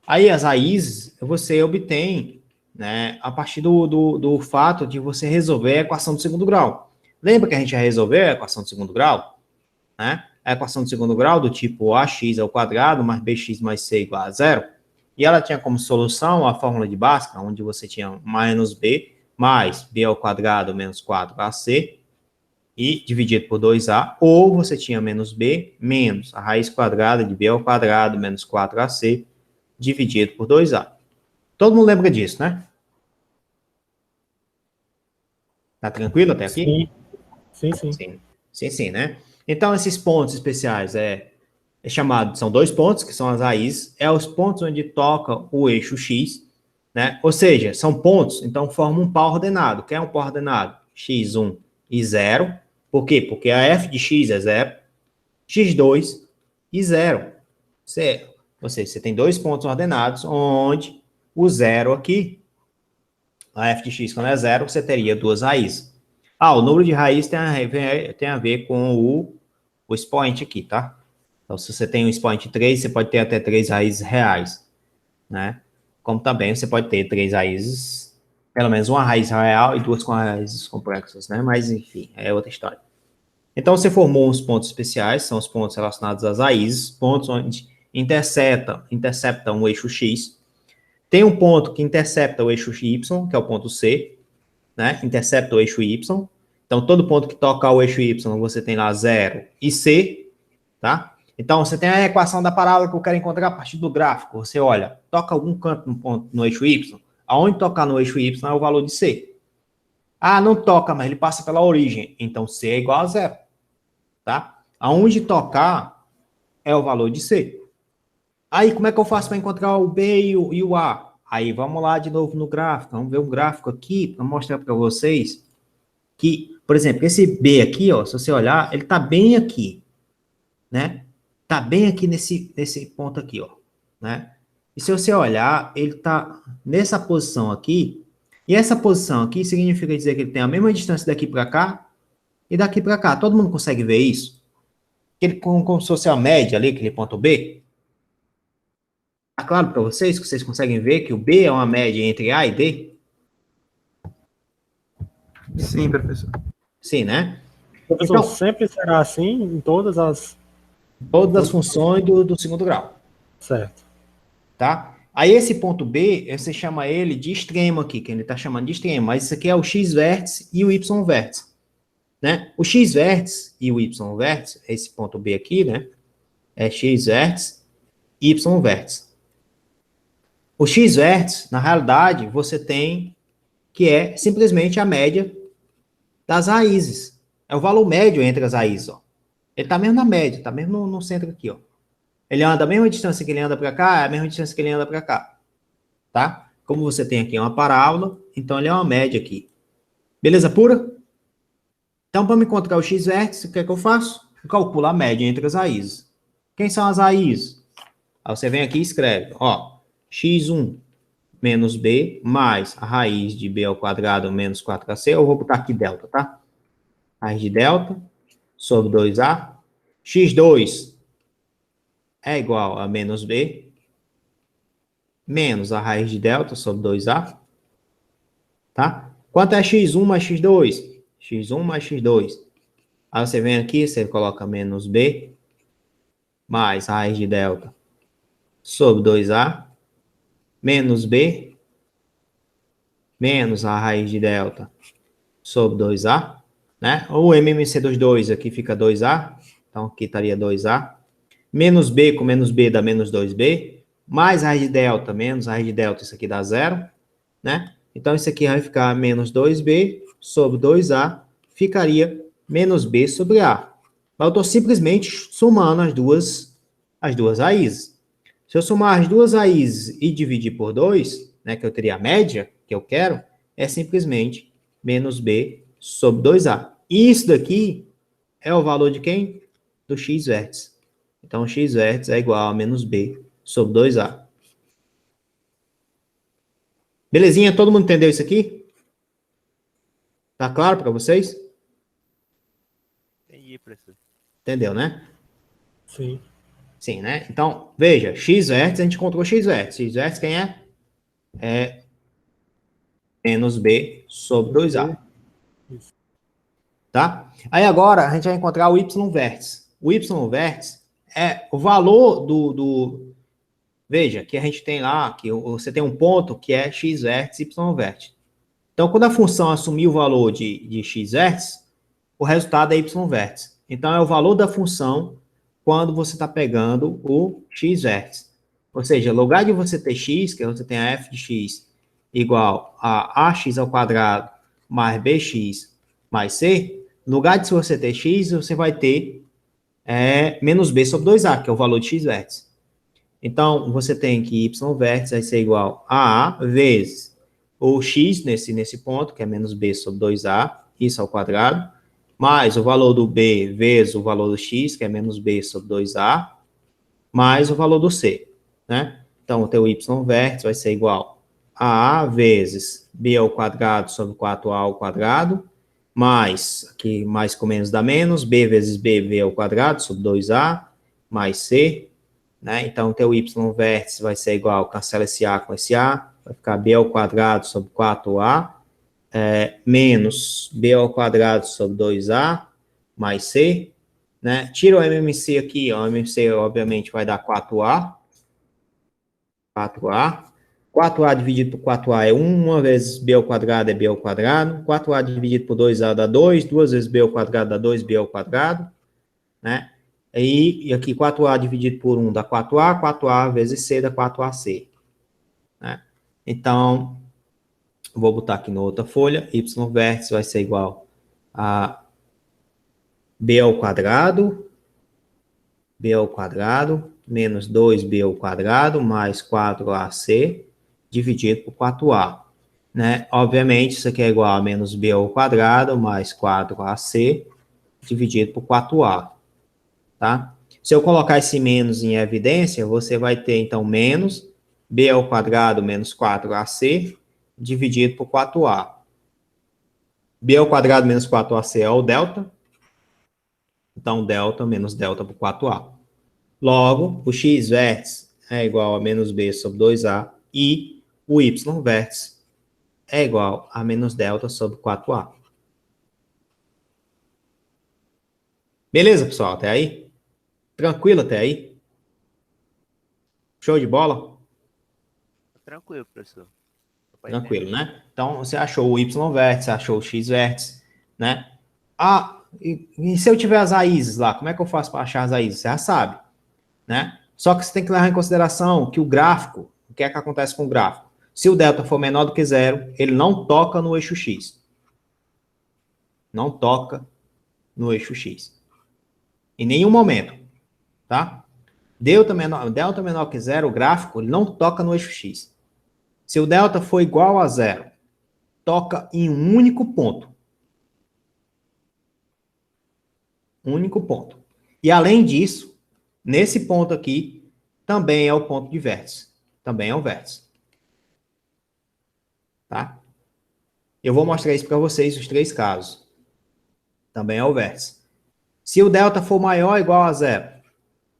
Aí as raízes você obtém, né, a partir do fato de você resolver a equação do segundo grau. Lembra que a gente já resolveu a equação do segundo grau? Né? A equação do segundo grau do tipo ax ao quadrado mais bx mais c igual a 0. E ela tinha como solução a fórmula de Bhaskara, onde você tinha menos b mais b ao quadrado menos 4ac e dividido por 2a, ou você tinha menos b menos a raiz quadrada de b ao quadrado menos 4ac dividido por 2a. Todo mundo lembra disso, né? Tá tranquilo até aqui? Sim, né? Então, esses pontos especiais são 2 pontos, que são as raízes, os pontos onde toca o eixo X, né? Ou seja, são pontos, então formam um par ordenado. O que é um par ordenado? x1 e 0. Por quê? Porque a f de x é 0, x2 e 0. Ou seja, você tem 2 pontos ordenados, onde o 0 aqui, a f de x quando é 0, você teria 2 raízes. O número de raiz tem a ver com o expoente aqui, tá? Então, se você tem um expoente 3, você pode ter até 3 raízes reais, né? Como também você pode ter 3 raízes, pelo menos uma raiz real e 2 com raízes complexas, né? Mas, enfim, é outra história. Então, você formou uns pontos especiais, são os pontos relacionados às raízes, pontos onde interceptam o eixo X. Tem um ponto que intercepta o eixo Y, que é o ponto C, né? Intercepta o eixo Y. Então, todo ponto que toca o eixo Y, você tem lá 0 e C, tá? Então, você tem a equação da parábola que eu quero encontrar a partir do gráfico. Você olha, toca algum canto no eixo Y, aonde tocar no eixo Y é o valor de C. Não toca, mas ele passa pela origem. Então, C é igual a 0, tá? Aonde tocar é o valor de C. Aí, como é que eu faço para encontrar o B e o A? Aí, vamos lá de novo no gráfico. Vamos ver um gráfico aqui para mostrar para vocês que, por exemplo, esse B aqui, ó, se você olhar, ele está bem aqui, né? Está bem aqui nesse ponto aqui, ó, né? E se você olhar, ele está nessa posição aqui, e essa posição aqui significa dizer que ele tem a mesma distância daqui para cá e daqui para cá. Todo mundo consegue ver isso? Ele como se fosse a média ali, aquele ponto B. Tá claro para vocês que vocês conseguem ver que o B é uma média entre A e D? Sim, professor. Sim, né? Professor, então, sempre será assim em todas as funções do segundo grau. Certo. tá? Aí esse ponto B, você chama ele de extremo aqui, que ele está chamando de extremo, mas isso aqui é o x-vértice e o y-vértice, né? O x-vértice e o y-vértice, esse ponto B aqui, né? É x-vértice e y-vértice. O x-vértice, na realidade, você tem que é simplesmente a média das raízes. É o valor médio entre as raízes, ó. Ele está mesmo na média, está mesmo no centro aqui, ó. Ele anda a mesma distância que ele anda para cá, é a mesma distância que ele anda para cá, tá? Como você tem aqui uma parábola, então ele é uma média aqui. Beleza pura? Então, para me encontrar o x-vértice, o que é que eu faço? Eu calculo a média entre as raízes. Quem são as raízes? Aí você vem aqui e escreve, ó, x1 menos b mais a raiz de b ao quadrado menos 4ac, eu vou botar aqui delta, tá? Raiz de delta sobre 2a, x2 é igual a menos b, menos a raiz de delta sobre 2a, tá? Quanto é x1 mais x2? x1 mais x2. Aí você vem aqui, você coloca menos b, mais a raiz de delta sobre 2a, menos b, menos a raiz de delta sobre 2a, né? O MMC dos dois aqui fica 2a, então aqui estaria 2a. Menos b com menos b dá menos 2b, mais raiz de delta, menos raiz de delta, isso aqui dá zero, né? Então isso aqui vai ficar menos 2b sobre 2a, ficaria menos b sobre a. Mas eu estou simplesmente somando as duas raízes. Se eu somar as duas raízes e dividir por 2, né, que eu teria a média que eu quero, é simplesmente menos b sobre 2a. E isso daqui é o valor de quem? Do x-vértice. Então, x-vértice é igual a menos b sobre 2a. Belezinha? Todo mundo entendeu isso aqui? Tá claro para vocês? Entendi, professor. Entendeu, né? Sim. Sim, né? Então, veja, x-vértice, a gente encontrou x-vértice. X-vértice quem é? É menos b sobre 2a. Tá? Aí agora, a gente vai encontrar o y-vértice. O y-vértice é o valor Veja, que a gente tem lá, que você tem um ponto que é x-vértice e y-vértice. Então, quando a função assumir o valor de x-vértice, o resultado é y-vértice. Então, é o valor da função quando você está pegando o x-vértice. Ou seja, no lugar de você ter x, que você tem a f de x igual a ax ao quadrado mais bx mais c, no lugar de você ter x, você vai ter menos b sobre 2a, que é o valor de x-vértice. Então, você tem que y-vértice vai ser igual a vezes o x nesse ponto, que é menos b sobre 2a, isso ao quadrado, mais o valor do b vezes o valor do x, que é menos b sobre 2a, mais o valor do c, né? Então, o teu y-vértice vai ser igual a vezes b ao quadrado sobre 4a ao quadrado, mais, aqui mais com menos dá menos, b vezes b ao quadrado sobre 2a, mais c, né? Então, o teu y-vértice vai ser igual, cancela esse a com esse a, vai ficar b ao quadrado sobre 4a, menos b ao quadrado sobre 2a, mais c, né? Tira o MMC aqui, ó, o MMC obviamente vai dar 4a, 4a dividido por 4a é 1, uma vezes b ao quadrado é b ao quadrado, 4a dividido por 2a dá 2, duas vezes b ao quadrado dá 2b ao quadrado, né? E aqui 4a dividido por 1 dá 4a, 4a vezes c dá 4ac. Né? Então, vou botar aqui na outra folha, y-vértice vai ser igual a b ao quadrado, menos 2b ao quadrado, mais 4ac, dividido por 4a. Né? Obviamente, isso aqui é igual a menos b ao quadrado, mais 4ac, dividido por 4a. Tá? Se eu colocar esse menos em evidência, você vai ter, então, menos b ao quadrado menos 4ac dividido por 4a. B ao quadrado menos 4ac é o delta. Então, delta menos delta por 4a. Logo, o x-vértice é igual a menos b sobre 2a e o y-vértice é igual a menos delta sobre 4a. Beleza, pessoal? Até aí? Tranquilo até aí? Show de bola? Tranquilo, professor. Tranquilo, né? Então, você achou o Y vértice, achou o X vértice, né? E se eu tiver as raízes lá, como é que eu faço para achar as raízes? Você já sabe, né? Só que você tem que levar em consideração que o gráfico, o que é que acontece com o gráfico? Se o delta for menor do que zero, ele não toca no eixo X. Não toca no eixo X. Em nenhum momento, tá? Delta menor que zero, o gráfico, ele não toca no eixo X. Se o delta for igual a zero, toca em um único ponto. Um único ponto. E além disso, nesse ponto aqui, também é o ponto de vértice. Também é um vértice. Tá? Eu vou mostrar isso para vocês, os 3 casos. Também é o vértice. Se o delta for maior ou igual a zero,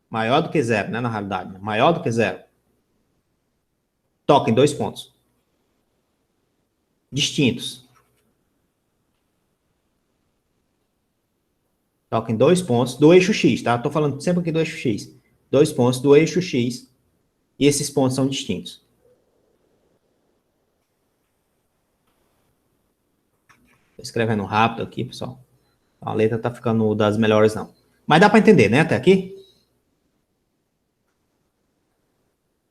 maior do que zero, né, na realidade, né? Maior do que zero, toca em 2 pontos distintos. Toca em 2 pontos do eixo X, tá? Estou falando sempre aqui do eixo X. 2 pontos do eixo X, e esses pontos são distintos. Estou escrevendo rápido aqui, pessoal. A letra tá ficando das melhores, não. Mas dá para entender, né, até aqui?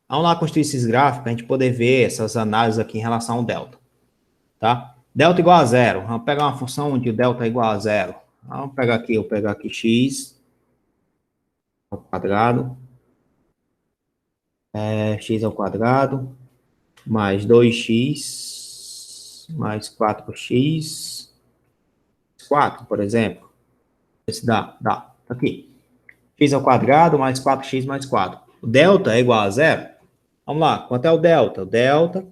Vamos lá construir esses gráficos para a gente poder ver essas análises aqui em relação ao delta. Tá? Delta igual a zero. Vamos pegar uma função onde o delta é igual a zero. Vamos pegar aqui, eu vou pegar aqui x ao quadrado. X ao quadrado mais 2x mais 4x 4, por exemplo. Esse dá. Tá aqui. X ao quadrado mais 4x mais 4. O delta é igual a zero. Vamos lá, quanto é o delta? O delta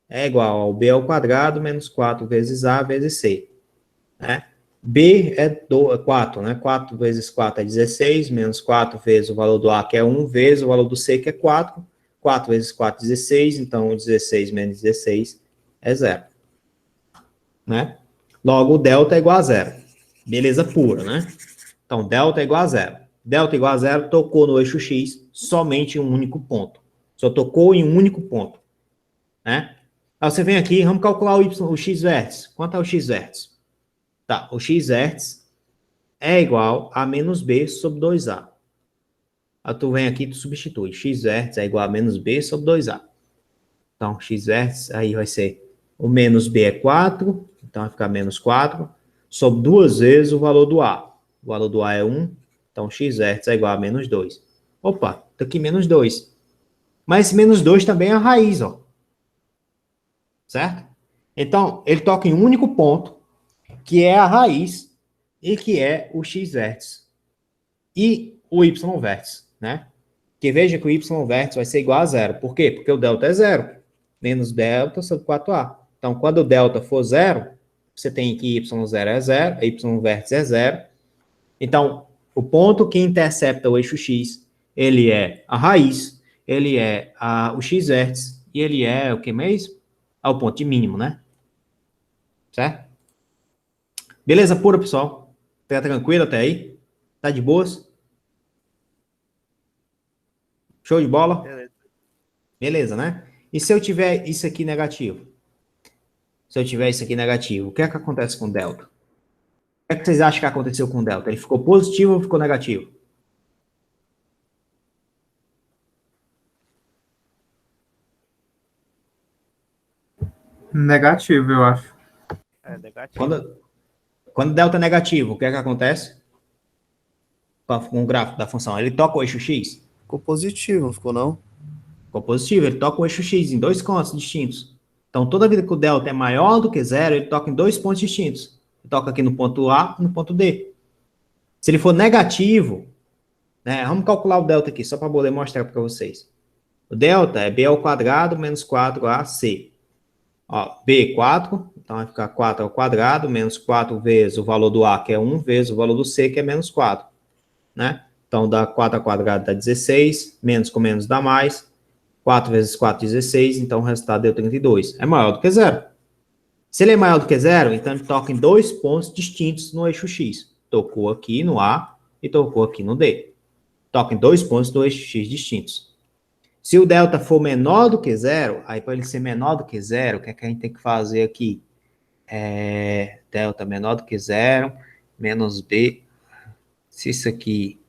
é igual ao b ao quadrado menos 4 vezes a vezes c. Né? B é 4, né? 4 vezes 4 é 16, menos 4 vezes o valor do A, que é 1, vezes o valor do C, que é 4. 4 vezes 4 é 16, então 16 menos 16 é 0. Né? Logo, o delta é igual a 0. Beleza pura, né? Então, delta é igual a 0. Delta igual a 0, tocou no eixo X somente em um único ponto. Só tocou em um único ponto. Né? Aí você vem aqui, vamos calcular o X vértice. Quanto é o X vértice? Tá, o X vértice é igual a menos B sobre 2A. Aí tu vem aqui e tu substitui. X vértice é igual a menos B sobre 2A. Então, X vértice, aí vai ser o menos B é 4, então vai ficar menos 4, sobre 2 vezes o valor do A. O valor do A é 1, então X vértice é igual a menos 2. Opa, tá aqui menos 2. Mas esse menos 2 também é a raiz, ó. Certo? Então, ele toca em um único ponto, que é a raiz, e que é o X vértice. E o Y vértice, né? Que veja que o Y vértice vai ser igual a 0. Por quê? Porque o delta é 0. Menos delta sobre 4A. Então, quando o delta for 0, você tem que Y0 é 0, Y vértice é 0. Então, o ponto que intercepta o eixo X, ele é a raiz, ele é o X vértice, e ele é o que mesmo? O ponto de mínimo, né? Certo? Beleza pura, pessoal? Tá tranquilo até aí? Tá de boas? Show de bola? Beleza, né? E se eu tiver isso aqui negativo? Se eu tiver isso aqui negativo, o que é que acontece com o delta? O que é que vocês acham que aconteceu com o delta? Ele ficou positivo ou ficou negativo? Negativo, eu acho. É negativo. Quando o delta é negativo, o que é que acontece com o gráfico da função? Ele toca o eixo X? Ficou positivo, não ficou não? Ficou positivo, ele toca o eixo X em 2 pontos distintos. Então, toda vida que o delta é maior do que 0, ele toca em 2 pontos distintos. Ele toca aqui no ponto A e no ponto D. Se ele for negativo, né, vamos calcular o delta aqui, só para poder mostrar para vocês. O delta é B ao quadrado menos 4AC. Ó, B, 4, então vai ficar 4 ao quadrado, menos 4 vezes o valor do A, que é 1, vezes o valor do C, que é menos 4. Né? Então, dá 4 ao quadrado dá 16, menos com menos dá mais. 4 vezes 4, 16, então o resultado deu 32. É maior do que 0. Se ele é maior do que 0, então ele toca em 2 pontos distintos no eixo X. Tocou aqui no A e tocou aqui no D. Toca em 2 pontos do eixo X distintos. Se o delta for menor do que zero, aí para ele ser menor do que zero, o que é que a gente tem que fazer aqui? Delta menor do que zero, menos B. Se isso aqui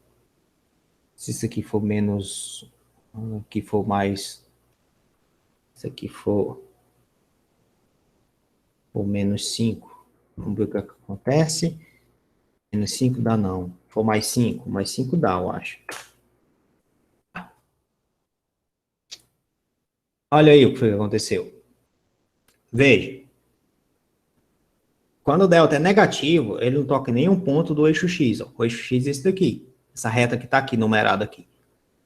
for menos, aqui for mais, se aqui for menos 5, vamos ver o que acontece. Menos 5 dá não. For mais 5 dá, eu acho. Olha aí o que foi que aconteceu. Veja. Quando o delta é negativo, ele não toca em nenhum ponto do eixo X. Ó. O eixo X é esse daqui. Essa reta que está aqui, numerada aqui.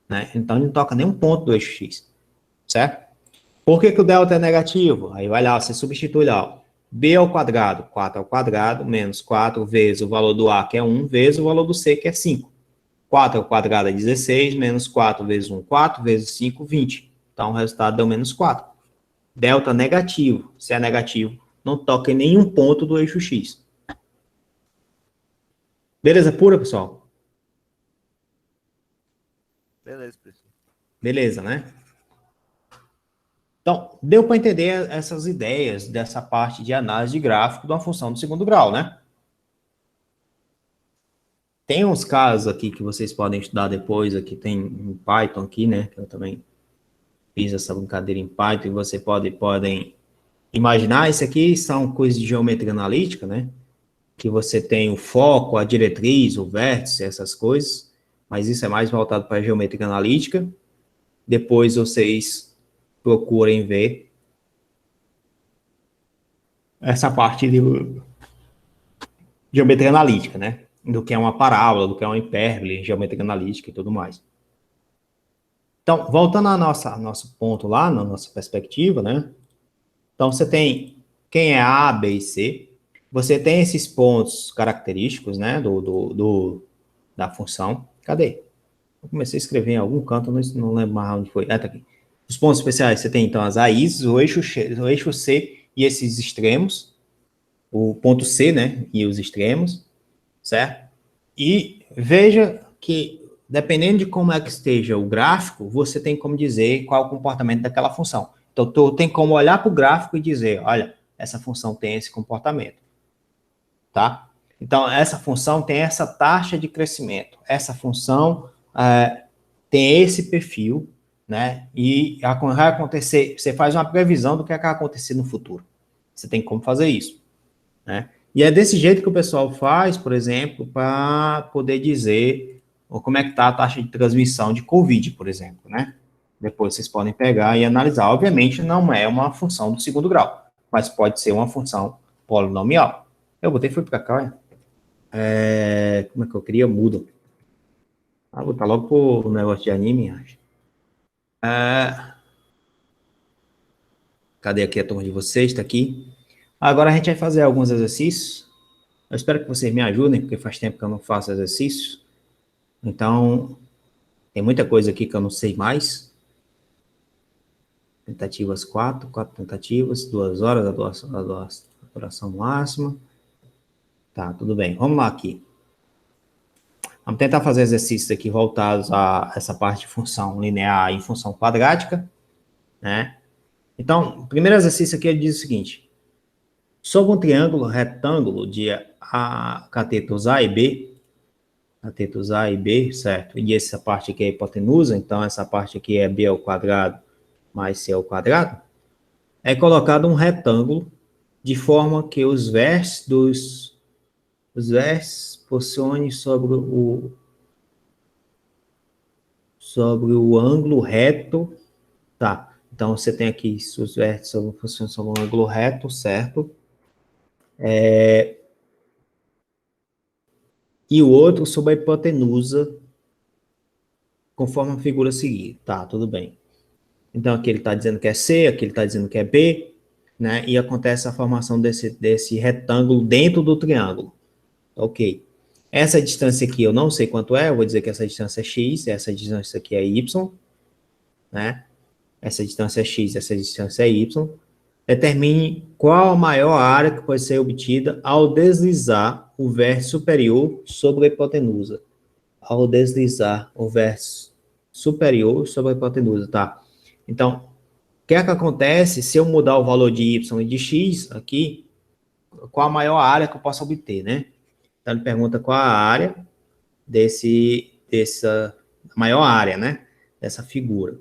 Né? Então, ele não toca em nenhum ponto do eixo X. Certo? Por que o delta é negativo? Aí vai lá, você substitui lá. Ó. B ao quadrado, 4 ao quadrado, menos 4 vezes o valor do A, que é 1, vezes o valor do C, que é 5. 4 ao quadrado é 16, menos 4 vezes 1, 4, vezes 5, 20. Então, o resultado deu menos 4. Delta negativo. Se é negativo, não toca em nenhum ponto do eixo X. Beleza pura, pessoal? Beleza, professor. Beleza, né? Então, deu para entender essas ideias dessa parte de análise de gráfico de uma função do segundo grau, né? Tem uns casos aqui que vocês podem estudar depois, aqui tem em Python aqui, né? Que eu também fiz essa brincadeira em Python, e você podem imaginar, isso aqui são coisas de geometria analítica, né? Que você tem o foco, a diretriz, o vértice, essas coisas, mas isso é mais voltado para a geometria analítica. Depois vocês procurem ver essa parte de geometria analítica, né? Do que é uma parábola, do que é uma hipérbole, geometria analítica e tudo mais. Então, voltando ao nosso ponto lá, na nossa perspectiva, né? Então, você tem quem é A, B e C. Você tem esses pontos característicos, né, da função. Cadê? Eu comecei a escrever em algum canto, não lembro mais onde foi. Tá aqui. Os pontos especiais, você tem, então, as raízes, o eixo C e esses extremos. O ponto C, né, e os extremos, certo? E veja que, dependendo de como é que esteja o gráfico, você tem como dizer qual é o comportamento daquela função. Então, tu tem como olhar para o gráfico e dizer, olha, essa função tem esse comportamento, tá? Então, essa função tem essa taxa de crescimento, essa função tem esse perfil, né? E vai acontecer, você faz uma previsão do que vai acontecer no futuro. Você tem como fazer isso, né? E é desse jeito que o pessoal faz, por exemplo, para poder dizer como é que está a taxa de transmissão de Covid, por exemplo, né? Depois vocês podem pegar e analisar. Obviamente, não é uma função do segundo grau, mas pode ser uma função polinomial. Eu botei, foi para cá, olha. Como é que eu queria? Mudo. Vou botar logo pro negócio de anime, acho. Cadê aqui a turma de vocês? Está aqui. Agora a gente vai fazer alguns exercícios. Eu espero que vocês me ajudem, porque faz tempo que eu não faço exercícios. Então, tem muita coisa aqui que eu não sei mais. Tentativas 4 tentativas, 2 horas, a duração máxima. Tá, tudo bem. Vamos lá aqui. Vamos tentar fazer exercícios aqui voltados a essa parte de função linear e função quadrática, né? Então, o primeiro exercício aqui ele diz o seguinte. Sobre um triângulo retângulo de catetos A e B, certo? E essa parte aqui é a hipotenusa, então essa parte aqui é B ao quadrado mais C ao quadrado. É colocado um retângulo de forma que os vértices posicionem sobre o ângulo reto, tá? Então, você tem aqui os vértices posicionam sobre um ângulo reto, certo? E o outro sobre a hipotenusa, conforme a figura seguir. Tá, tudo bem. Então, aqui ele está dizendo que é C, aqui ele está dizendo que é B, né? E acontece a formação desse retângulo dentro do triângulo. Ok. Essa distância aqui eu não sei quanto é, eu vou dizer que essa distância é X, essa distância aqui é Y, né? Essa distância é X, essa distância é Y. Determine qual a maior área que pode ser obtida ao deslizar o vértice superior sobre a hipotenusa. Ao deslizar o vértice superior sobre a hipotenusa, tá? Então, o que é que acontece se eu mudar o valor de y e de x aqui, qual a maior área que eu posso obter, né? Então, ele pergunta qual a área dessa maior área, né? Dessa figura.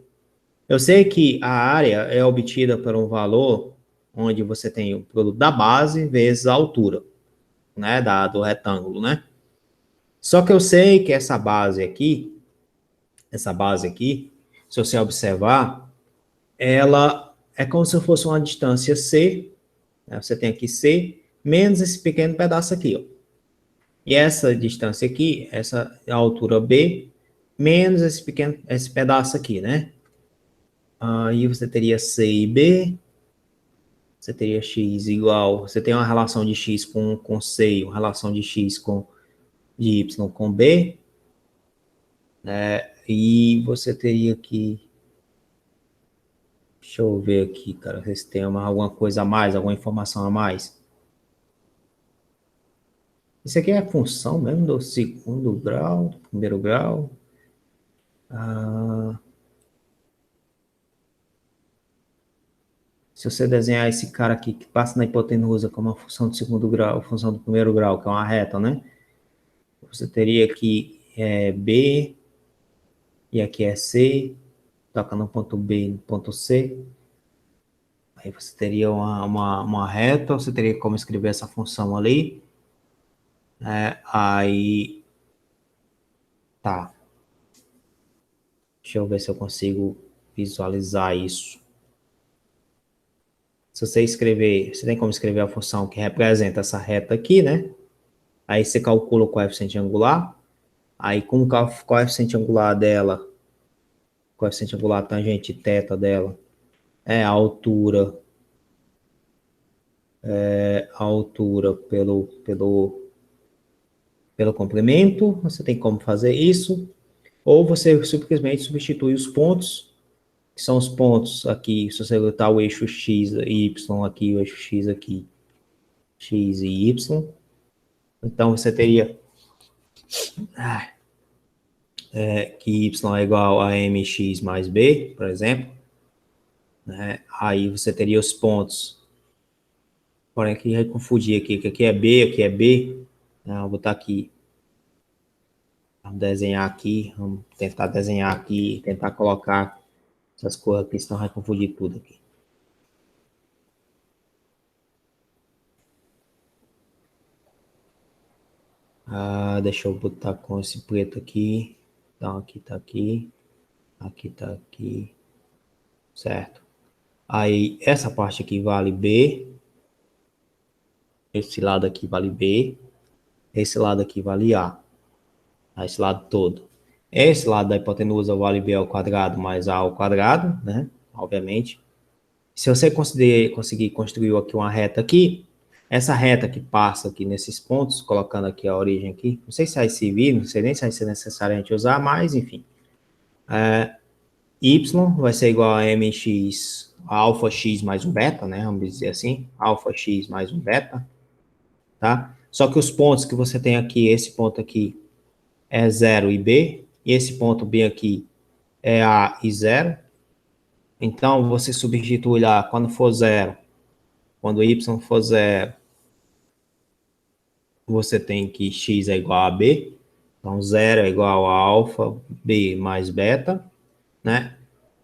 Eu sei que a área é obtida por um valor onde você tem o produto da base vezes a altura, né? Do retângulo, né? Só que eu sei que essa base aqui, se você observar, ela é como se fosse uma distância C, né? Você tem aqui C, menos esse pequeno pedaço aqui, ó. E essa distância aqui, essa é a altura B, menos esse pedaço aqui, né? Aí você teria C e B, você teria x igual, você tem uma relação de x com C, uma relação de x de y com B, né? E você teria que, deixa eu ver aqui, cara, se tem alguma coisa a mais, alguma informação a mais. Isso aqui é função mesmo do segundo grau, do primeiro grau. Se você desenhar esse cara aqui que passa na hipotenusa como uma função do segundo grau, função do primeiro grau, que é uma reta, né? Você teria aqui B, e aqui é C, toca no ponto B e no ponto C. Aí você teria uma reta, você teria como escrever essa função ali. Aí, tá. Deixa eu ver se eu consigo visualizar isso. Se você escrever, você tem como escrever a função que representa essa reta aqui, né? Aí você calcula o coeficiente angular. Aí, como o coeficiente angular dela, o coeficiente angular tangente θ dela é a altura pelo comprimento, você tem como fazer isso, ou você simplesmente substitui os pontos, que são os pontos aqui, se você botar o eixo x e y aqui, o eixo x aqui, x e y, então você teria que y é igual a mx mais b, por exemplo, né? Aí você teria os pontos, porém aqui vai confundir aqui, que aqui é b, né? Vou botar aqui, vamos desenhar aqui, vamos tentar desenhar aqui, tentar colocar essas cores aqui, senão vai confundir tudo aqui. Deixa eu botar com esse preto aqui. Então, aqui tá aqui. Aqui tá aqui. Certo. Aí, essa parte aqui vale B. Esse lado aqui vale B. Esse lado aqui vale A. Esse lado todo. Esse lado da hipotenusa vale B ao quadrado mais A ao quadrado, né? Obviamente. Se você conseguir construir aqui uma reta aqui, essa reta que passa aqui nesses pontos, colocando aqui a origem aqui, não sei se vai servir, não sei nem se vai ser necessário a gente usar, mas enfim. Y vai ser igual a mx, a alfa x mais um beta, né? Vamos dizer assim, alfa x mais um beta, tá? Só que os pontos que você tem aqui, esse ponto aqui é 0 e B, e esse ponto B aqui é A e 0. Então, você substitui lá, quando for 0, quando y for 0, você tem que x é igual a b, então 0 é igual a alfa, b mais beta, né?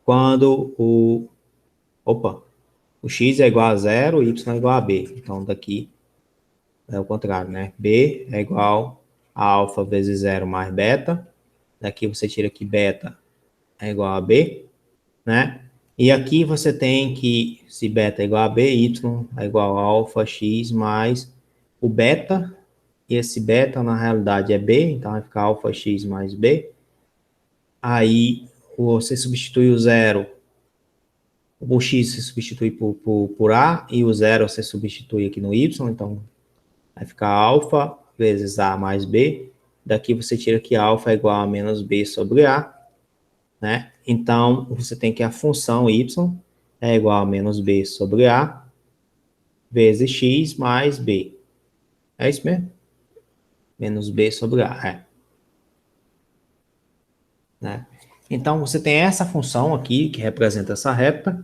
Quando o x é igual a 0, y é igual a b, então daqui é o contrário, né? B é igual a alfa vezes 0 mais beta, daqui você tira que beta é igual a b, né? E aqui você tem que, se beta é igual a b, y é igual a alfa x mais o beta, e esse beta na realidade é b, então vai ficar alfa x mais b. Aí você substitui o 0, o x você substitui por a, e o 0 você substitui aqui no y, então vai ficar alfa vezes a mais b. Daqui você tira que alfa é igual a menos b sobre a, né? Então, você tem que a função y é igual a menos b sobre a vezes x mais b. É isso mesmo? Menos b sobre a, né? Então, você tem essa função aqui, que representa essa reta,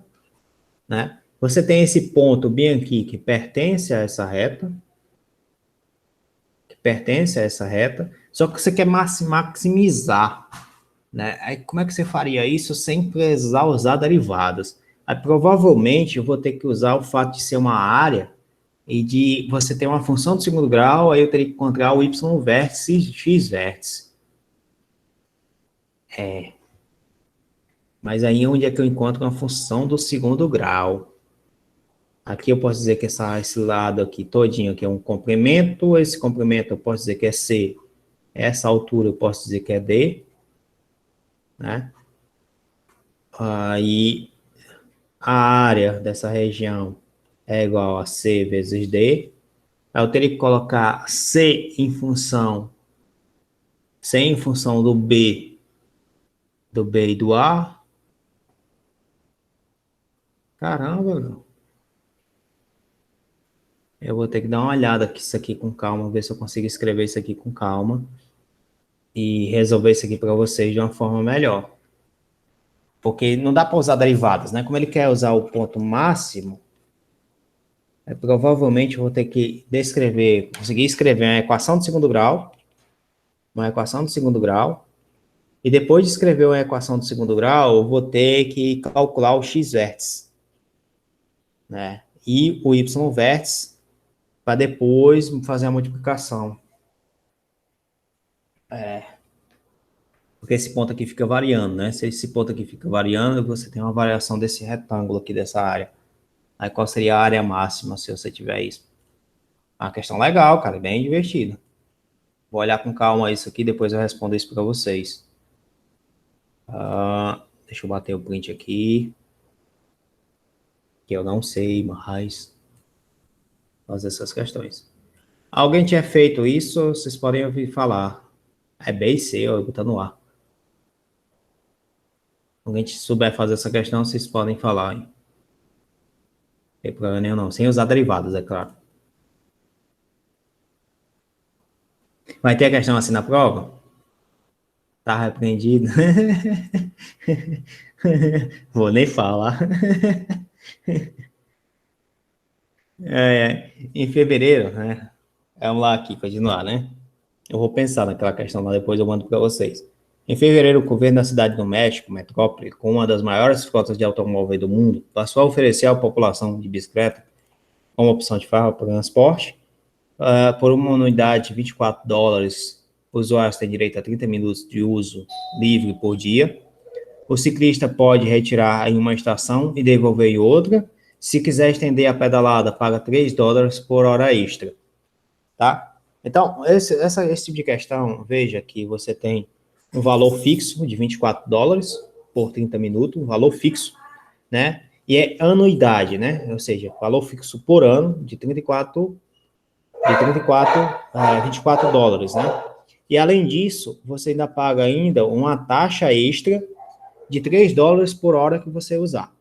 né? Você tem esse ponto bem aqui, que pertence a essa reta, só que você quer maximizar, né? Aí, como é que você faria isso sem precisar usar derivadas? Aí, provavelmente, eu vou ter que usar o fato de ser uma área e de você ter uma função de segundo grau, aí eu teria que encontrar o y vértice e x vértice. Mas aí, onde é que eu encontro uma função do segundo grau? Aqui eu posso dizer que esse lado aqui todinho aqui é um comprimento, esse comprimento eu posso dizer que é C, essa altura eu posso dizer que é D, né? Aí a área dessa região é igual a C vezes D. Aí eu teria que colocar C em função do B e do A. Caramba, meu. Eu vou ter que dar uma olhada aqui, isso aqui com calma, ver se eu consigo escrever isso aqui com calma e resolver isso aqui para vocês de uma forma melhor. Porque não dá para usar derivadas, né? Como ele quer usar o ponto máximo, provavelmente eu vou ter que conseguir escrever uma equação de segundo grau, e depois de escrever uma equação de segundo grau, eu vou ter que calcular o x vértice, né? E o y vértice, para depois fazer a multiplicação. Porque esse ponto aqui fica variando, né? Se esse ponto aqui fica variando, você tem uma variação desse retângulo aqui, dessa área. Aí qual seria a área máxima se você tiver isso? Uma questão legal, cara, bem divertida. Vou olhar com calma isso aqui, depois eu respondo isso para vocês. Deixa eu bater o print aqui. Que eu não sei mais fazer essas questões. Alguém tinha feito isso, vocês podem ouvir falar. É B e C, eu vou botar no ar. Alguém souber fazer essa questão, vocês podem falar, hein? Não tem problema nenhum, não. Sem usar derivadas, é claro. Vai ter a questão assim na prova? Tá repreendido? Vou nem falar. Em fevereiro, né? Vamos lá aqui, continuar, né? Eu vou pensar naquela questão lá, depois eu mando para vocês. Em fevereiro, o governo da cidade do México, Metrópole, com uma das maiores frotas de automóveis do mundo, passou a oferecer à população de bicicleta como opção de forma para transporte. Por uma unidade de $24, os usuários têm direito a 30 minutos de uso livre por dia. O ciclista pode retirar em uma estação e devolver em outra. Se quiser estender a pedalada, paga $3 por hora extra. Tá? Então, esse tipo de questão, veja que você tem um valor fixo de $24 por 30 minutos, um valor fixo, né? E é anuidade, né? Ou seja, valor fixo por ano de 24 a $24, né? E além disso, você ainda paga ainda uma taxa extra de $3 por hora que você usar,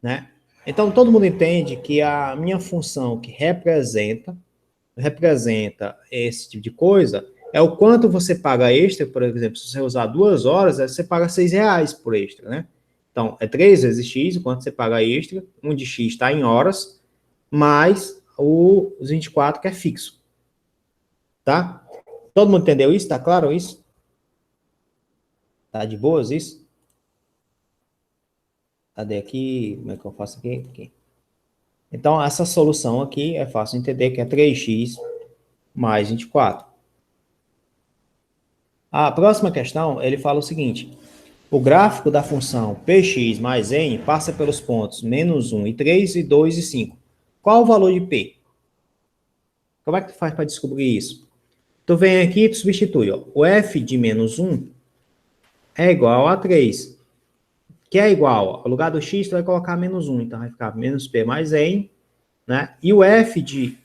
né? Então, todo mundo entende que a minha função que representa esse tipo de coisa é o quanto você paga extra. Por exemplo, se você usar 2 horas, você paga R$6 por extra, né? Então, é 3 vezes X, o quanto você paga extra, um de X está em horas, mais os 24 que é fixo, tá? Todo mundo entendeu isso? Tá claro isso? Tá de boas isso? Cadê aqui? Como é que eu faço aqui? Aqui. Então, essa solução aqui é fácil de entender, que é 3x mais 24. A próxima questão, ele fala o seguinte: o gráfico da função px mais n passa pelos pontos menos 1 e 3 e 2 e 5. Qual o valor de p? Como é que tu faz para descobrir isso? Tu vem aqui e tu substitui, ó. O f de menos 1 é igual a 3, que é igual, ó, ao lugar do x, tu vai colocar menos 1, então vai ficar menos p mais n, né? E o f de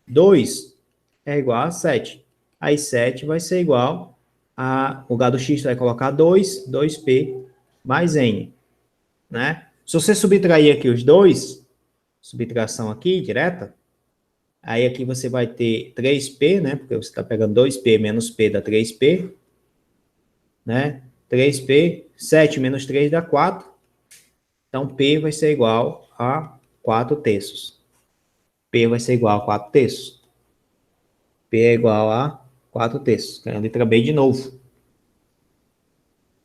2 é igual a 7. Aí 7 vai ser igual a, o lugar do x, tu vai colocar 2p mais n, né? Se você subtrair aqui os dois, subtração aqui, direta, aí aqui você vai ter 3p, né? Porque você está pegando 2p menos p dá 3p, né? 3P, 7 menos 3 dá 4. Então, P vai ser igual a 4 terços. P vai ser igual a 4 terços. P é igual a 4 terços. Que é a letra B de novo.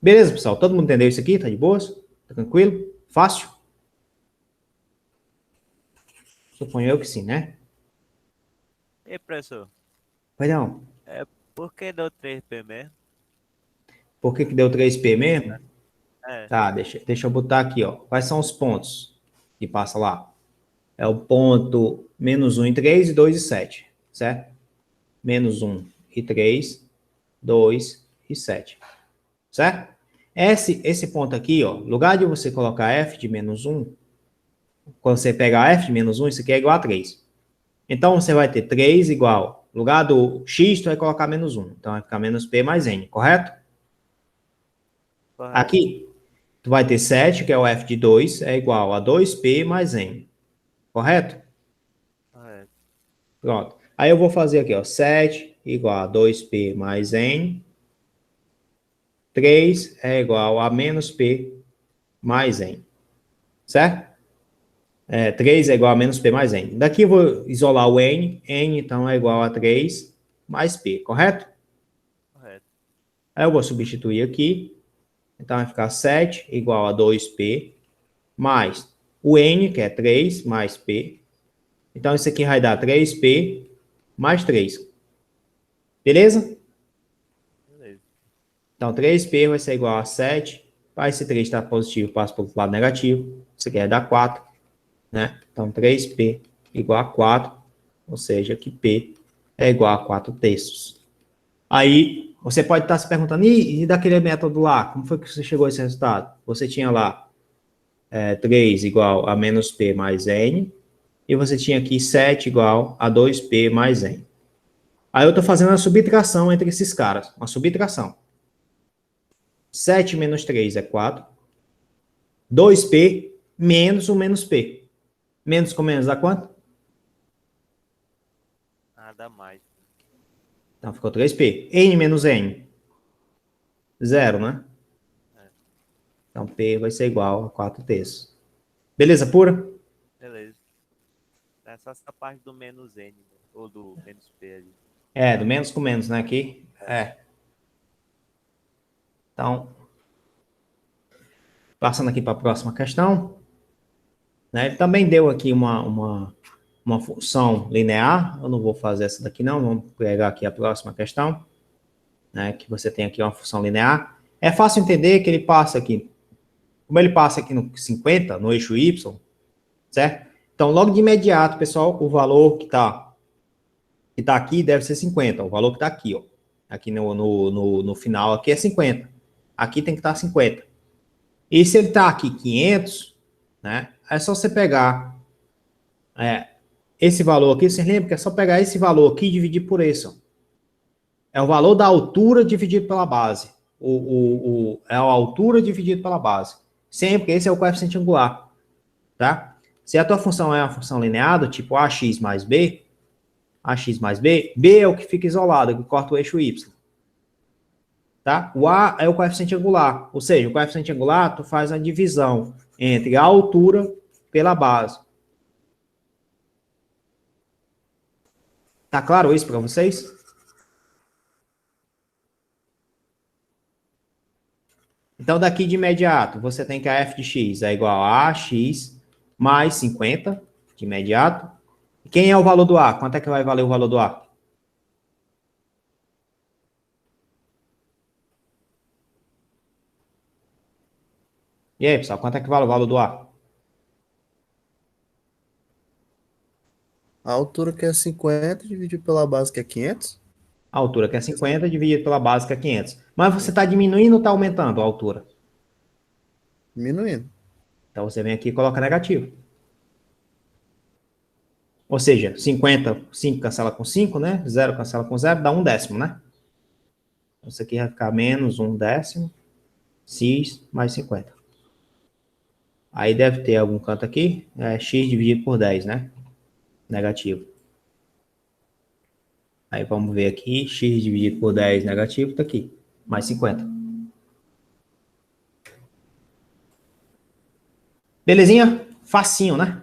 Beleza, pessoal? Todo mundo entendeu isso aqui? Tá de boas? Tá tranquilo? Fácil? Suponho eu que sim, né? E professor, Vai não. por que deu 3P mesmo? Por que deu 3P mesmo? É, Tá, deixa eu botar aqui, ó. Quais são os pontos que passa lá? É o ponto -1 e 3 e 2 e 7, certo? -1 e 3, 2 e 7, certo? Esse ponto aqui, ó, no lugar de você colocar f de -1, quando você pegar f de -1, isso aqui é igual a 3. Então, você vai ter 3 igual, no lugar do x, tu vai colocar -1. Então, vai ficar menos p mais n, correto? correto. Aqui, tu vai ter 7, que é o f de 2, é igual a 2p mais n, correto? Correto. Pronto. Aí eu vou fazer aqui, ó, 7 igual a 2p mais n, 3 é igual a menos p mais n, certo? 3 é igual a menos p mais n. Daqui eu vou isolar o n então é igual a 3 mais p, correto? Correto. Aí eu vou substituir aqui, então vai ficar 7 igual a 2p mais o n, que é 3 mais p. Então isso aqui vai dar 3p mais 3. Beleza? Beleza. Então 3p vai ser igual a 7. Para esse 3 estar positivo, passa para o lado negativo. Isso aqui vai dar 4. Né? Então 3p igual a 4. Ou seja, que p é igual a 4 terços. Aí você pode estar se perguntando, e daquele método lá, como foi que você chegou a esse resultado? Você tinha lá 3 igual a menos p mais n. E você tinha aqui 7 igual a 2p mais n. Aí eu estou fazendo a subtração entre esses caras. Uma subtração. 7 menos 3 é 4. 2p menos o menos p. Menos com menos dá quanto? Nada mais. Então ficou 3p. N menos n. 0, né? Então p vai ser igual a 4 terços. Beleza pura? Beleza. É só essa parte do menos N, né? Ou do menos P ali. Do menos com menos, né? Aqui. Então, passando aqui para a próxima questão. Né? Ele também deu aqui uma função linear. Eu não vou fazer essa daqui, não. Vamos pegar aqui a próxima questão. Né? Que você tem aqui uma função linear. É fácil entender que ele passa aqui. Como ele passa aqui no 50, no eixo y, certo? Então, logo de imediato, pessoal, o valor que está aqui deve ser 50. O valor que está aqui, ó. Aqui no final, aqui é 50. Aqui tem que estar 50. E se ele está aqui 500, né? É só você pegar esse valor aqui. Você lembra que é só pegar esse valor aqui e dividir por esse, ó. É o valor da altura dividido pela base. É a altura dividido pela base. Sempre esse é o coeficiente angular, tá? Se a tua função é uma função linear, do tipo ax mais b, b é o que fica isolado, que corta o eixo y. Tá? O a é o coeficiente angular, ou seja, o coeficiente angular, tu faz a divisão entre a altura pela base. Tá claro isso para vocês? Então, daqui de imediato, você tem que a f de x é igual a x mais 50, de imediato. Quem é o valor do a? Quanto é que vai valer o valor do a? E aí, pessoal, quanto é que vale o valor do a? A altura que é 50 dividido pela base que é 500. A altura que é 50 dividido pela base que é 500. Mas você está diminuindo ou está aumentando a altura? Diminuindo. Então, você vem aqui e coloca negativo. Ou seja, 50, 5 cancela com 5, né? 0 cancela com 0, dá 1/10, né? Então, isso aqui vai ficar menos 1/10, x mais 50. Aí deve ter algum canto aqui, x dividido por 10, né? Negativo. Aí vamos ver aqui, x dividido por 10 negativo, tá aqui, mais 50. Belezinha? Facinho, né?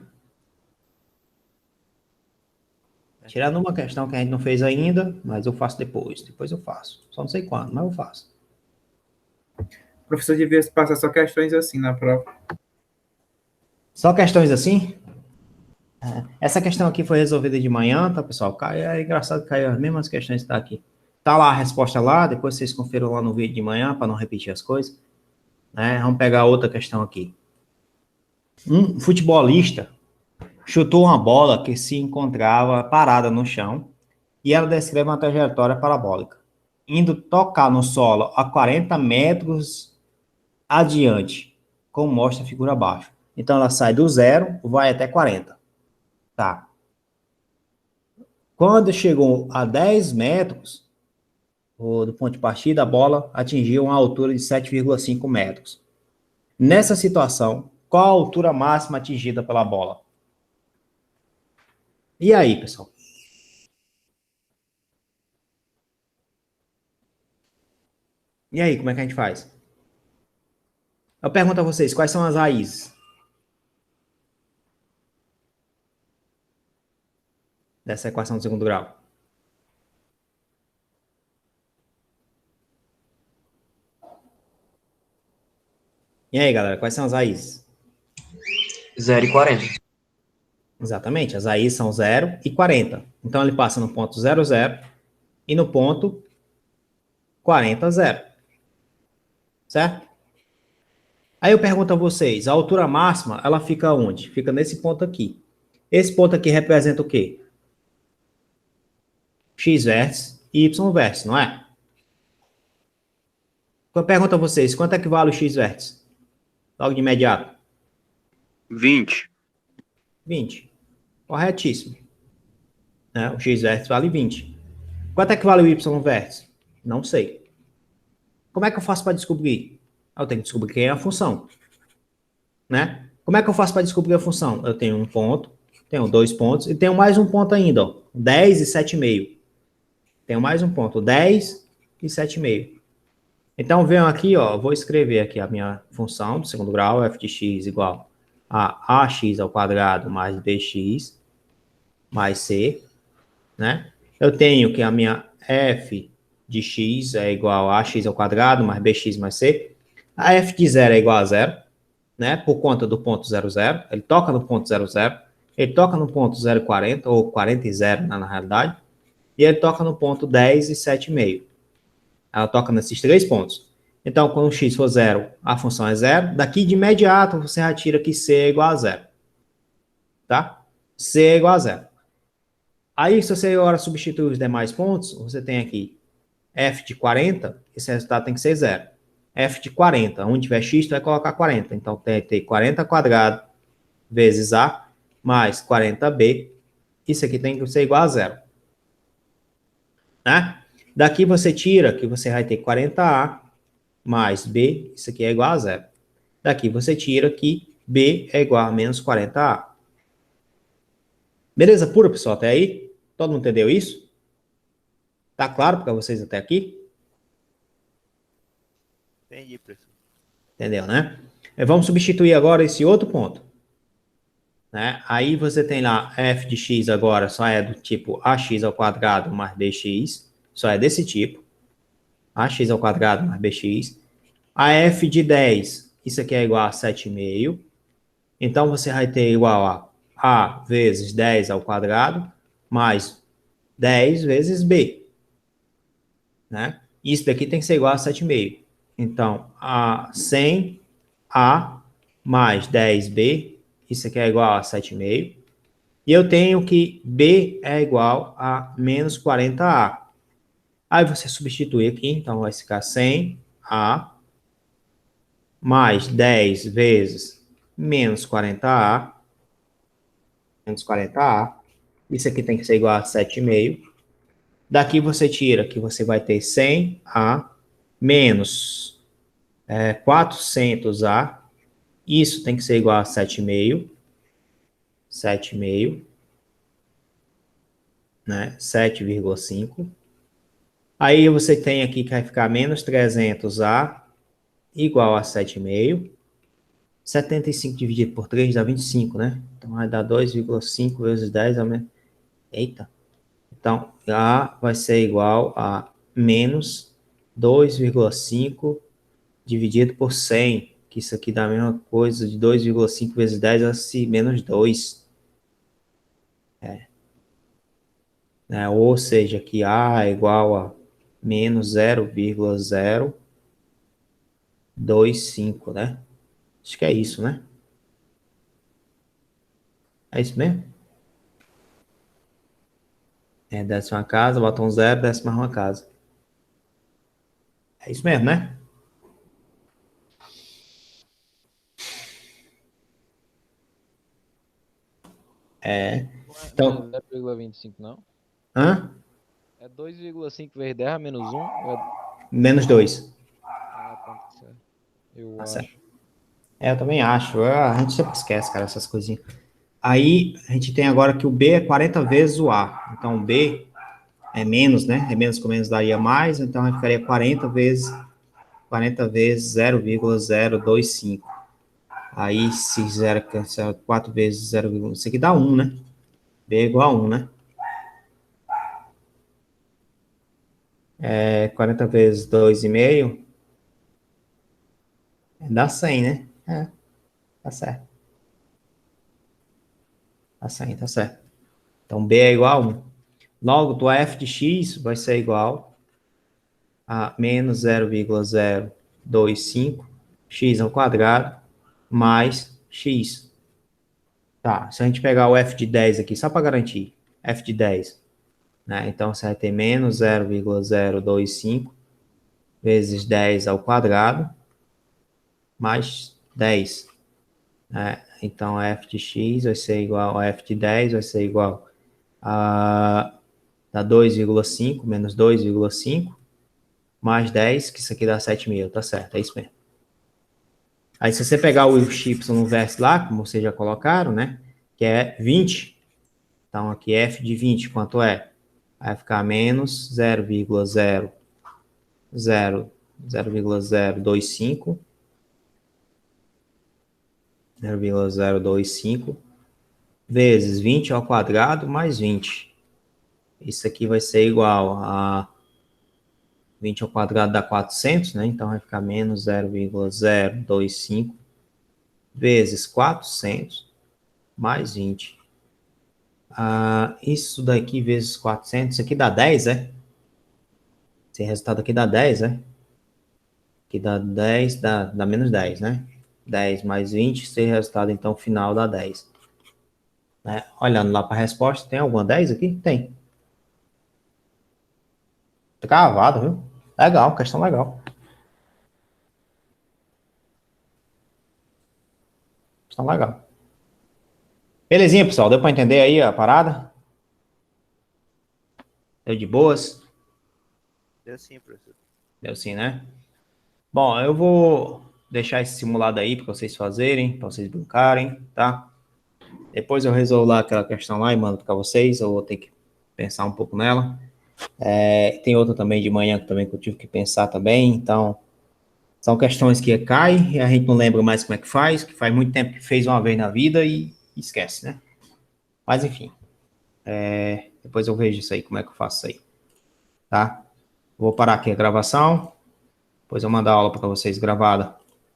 Tirando uma questão que a gente não fez ainda, mas eu faço depois. Depois eu faço. Só não sei quando, mas eu faço. O professor devia passar só questões assim na prova. Só questões assim? Essa questão aqui foi resolvida de manhã, tá, pessoal? É engraçado que caiu as mesmas questões que tá aqui. Tá lá a resposta lá, depois vocês confiram lá no vídeo de manhã, para não repetir as coisas. Né? Vamos pegar outra questão aqui. Um futebolista chutou uma bola que se encontrava parada no chão e ela descreve uma trajetória parabólica, indo tocar no solo a 40 metros adiante, como mostra a figura abaixo. Então, ela sai do zero, vai até 40. Tá. Quando chegou a 10 metros do ponto de partida, a bola atingiu uma altura de 7,5 metros. Nessa situação, qual a altura máxima atingida pela bola? E aí, pessoal? E aí, como é que a gente faz? Eu pergunto a vocês, quais são as raízes dessa equação do segundo grau? E aí, galera, quais são as raízes? 0 e 40. Exatamente, as raízes são 0 e 40. Então, ele passa no ponto 0, 0 e no ponto 40, 0. Certo? Aí eu pergunto a vocês, a altura máxima, ela fica onde? Fica nesse ponto aqui. Esse ponto aqui representa o quê? X vértice e Y vértice, não é? Eu pergunto a vocês, quanto é que vale o X vértice? Logo de imediato. 20. 20. Corretíssimo. Né? O X vértice vale 20. Quanto é que vale o Y vértice? Não sei. Como é que eu faço para descobrir? Eu tenho que descobrir quem é a função. Né? Como é que eu faço para descobrir a função? Eu tenho um ponto, tenho 2 pontos e tenho mais um ponto ainda, ó, 10 e 7,5. Tenho mais um ponto, 10 e 7,5. Então, venho aqui, ó, vou escrever aqui a minha função do segundo grau, f de x igual a ax ao quadrado mais bx mais c, né? Eu tenho que a minha f de x é igual a ax ao quadrado mais bx mais c. A f de 0 é igual a 0, né? Por conta do ponto 0, 0. Ele toca no ponto 0, 0. Ele toca no ponto 0,40, ou 40 e 0, né, na realidade. E ele toca no ponto 10 e 7,5. Ela toca nesses 3 pontos. Então, quando o x for 0, a função é 0. Daqui de imediato, você retira que c é igual a 0. Tá? C é igual a 0. Aí, se você agora substituir os demais pontos, você tem aqui f de 40, esse resultado tem que ser 0. F de 40, onde tiver x, tu vai colocar 40. Então, tem que ter 40 quadrado vezes a mais 40b. Isso aqui tem que ser igual a 0. Né? Daqui você tira que você vai ter 40a mais b, isso aqui é igual a 0. Daqui você tira que b é igual a menos 40a. Beleza pura, pessoal, até aí? Todo mundo entendeu isso? Tá claro para vocês até aqui? Entendi, professor. Entendeu, né? Vamos substituir agora esse outro ponto. Né? Aí você tem lá f de x agora só é do tipo ax ao quadrado mais bx, só é desse tipo. Ax ao quadrado mais bx. A f de 10, isso aqui é igual a 7,5. Então, você vai ter igual a vezes 10 ao quadrado, mais 10 vezes b. Né? Isso daqui tem que ser igual a 7,5. Então, a 100a mais 10b, isso aqui é igual a 7,5. E eu tenho que b é igual a menos 40a. Aí você substitui aqui, então vai ficar 100a mais 10 vezes menos 40a. Menos 40a. Isso aqui tem que ser igual a 7,5. Daqui você tira que você vai ter 100a menos 400a. Isso tem que ser igual a 7,5. 7,5. Né? 7,5. Aí você tem aqui que vai ficar menos 300a igual a 7,5. 75 dividido por 3 dá 25, né? Então, vai dar 2,5 vezes 10 Eita. Então, A vai ser igual a menos 2,5 dividido por 100, que isso aqui dá a mesma coisa de 2,5 vezes 10 é assim, menos 2. Né? Ou seja, que A é igual a menos 0,025, né? Acho que é isso, né? É isso mesmo? Desce uma casa, bota um zero, desce mais uma casa. É isso mesmo, né? Então, 0,25 não? hã? É 2,5 vezes 10 a menos 1? Menos 2. Ah, tá certo. Eu Tá acho. certo. Eu também acho. A gente sempre esquece, cara, essas coisinhas. Aí, a gente tem agora que o B é 40 vezes o A. Então, o B é menos, né? É menos com menos daria mais, então a gente ficaria 40 vezes 0,025. Aí, se 4 vezes 0, isso aqui dá 1, né? B é igual a 1, né? 40 vezes 2,5 dá 100, né? Tá certo. Tá 100, tá certo. Então, B é igual a 1. Logo, tua f de x vai ser igual a menos 0,025 x ao quadrado mais x. Tá, se a gente pegar o f de 10 aqui, só para garantir, f de 10, né? Então, você vai ter menos 0,025 vezes 10 ao quadrado mais 10. Né? Então, f de x vai ser igual a f de 10, vai ser igual a 2,5 menos 2,5 mais 10, que isso aqui dá 7.000, tá certo, é isso mesmo. Aí, se você pegar o y no verso lá, como vocês já colocaram, né, que é 20, então aqui f de 20, quanto é? Vai ficar menos 0,025 vezes 20 ao quadrado mais 20. Isso aqui vai ser igual a 20 ao quadrado dá 400, né? Então vai ficar menos 0,025 vezes 400 mais 20. Isso daqui vezes 400, isso aqui dá 10, é? Esse resultado aqui dá 10, é? Aqui dá 10, dá menos 10, né? 10 mais 20, esse resultado, então, final dá 10. Né? Olhando lá para a resposta, tem alguma 10 aqui? Tem. Tá cravado, viu? Legal, questão legal. Questão legal. Belezinha, pessoal. Deu para entender aí a parada? Deu de boas? Deu sim, professor. Deu sim, né? Bom, eu vou deixar esse simulado aí para vocês fazerem, para vocês brincarem, tá? Depois eu resolvo lá aquela questão lá e mando para vocês, eu vou ter que pensar um pouco nela. Tem outra também de manhã também que eu tive que pensar também, então são questões que caem e a gente não lembra mais como é que faz muito tempo que fez uma vez na vida e esquece, né? Mas enfim, depois eu vejo isso aí, como é que eu faço isso aí, tá? Vou parar aqui a gravação, depois eu mando a aula para vocês gravada.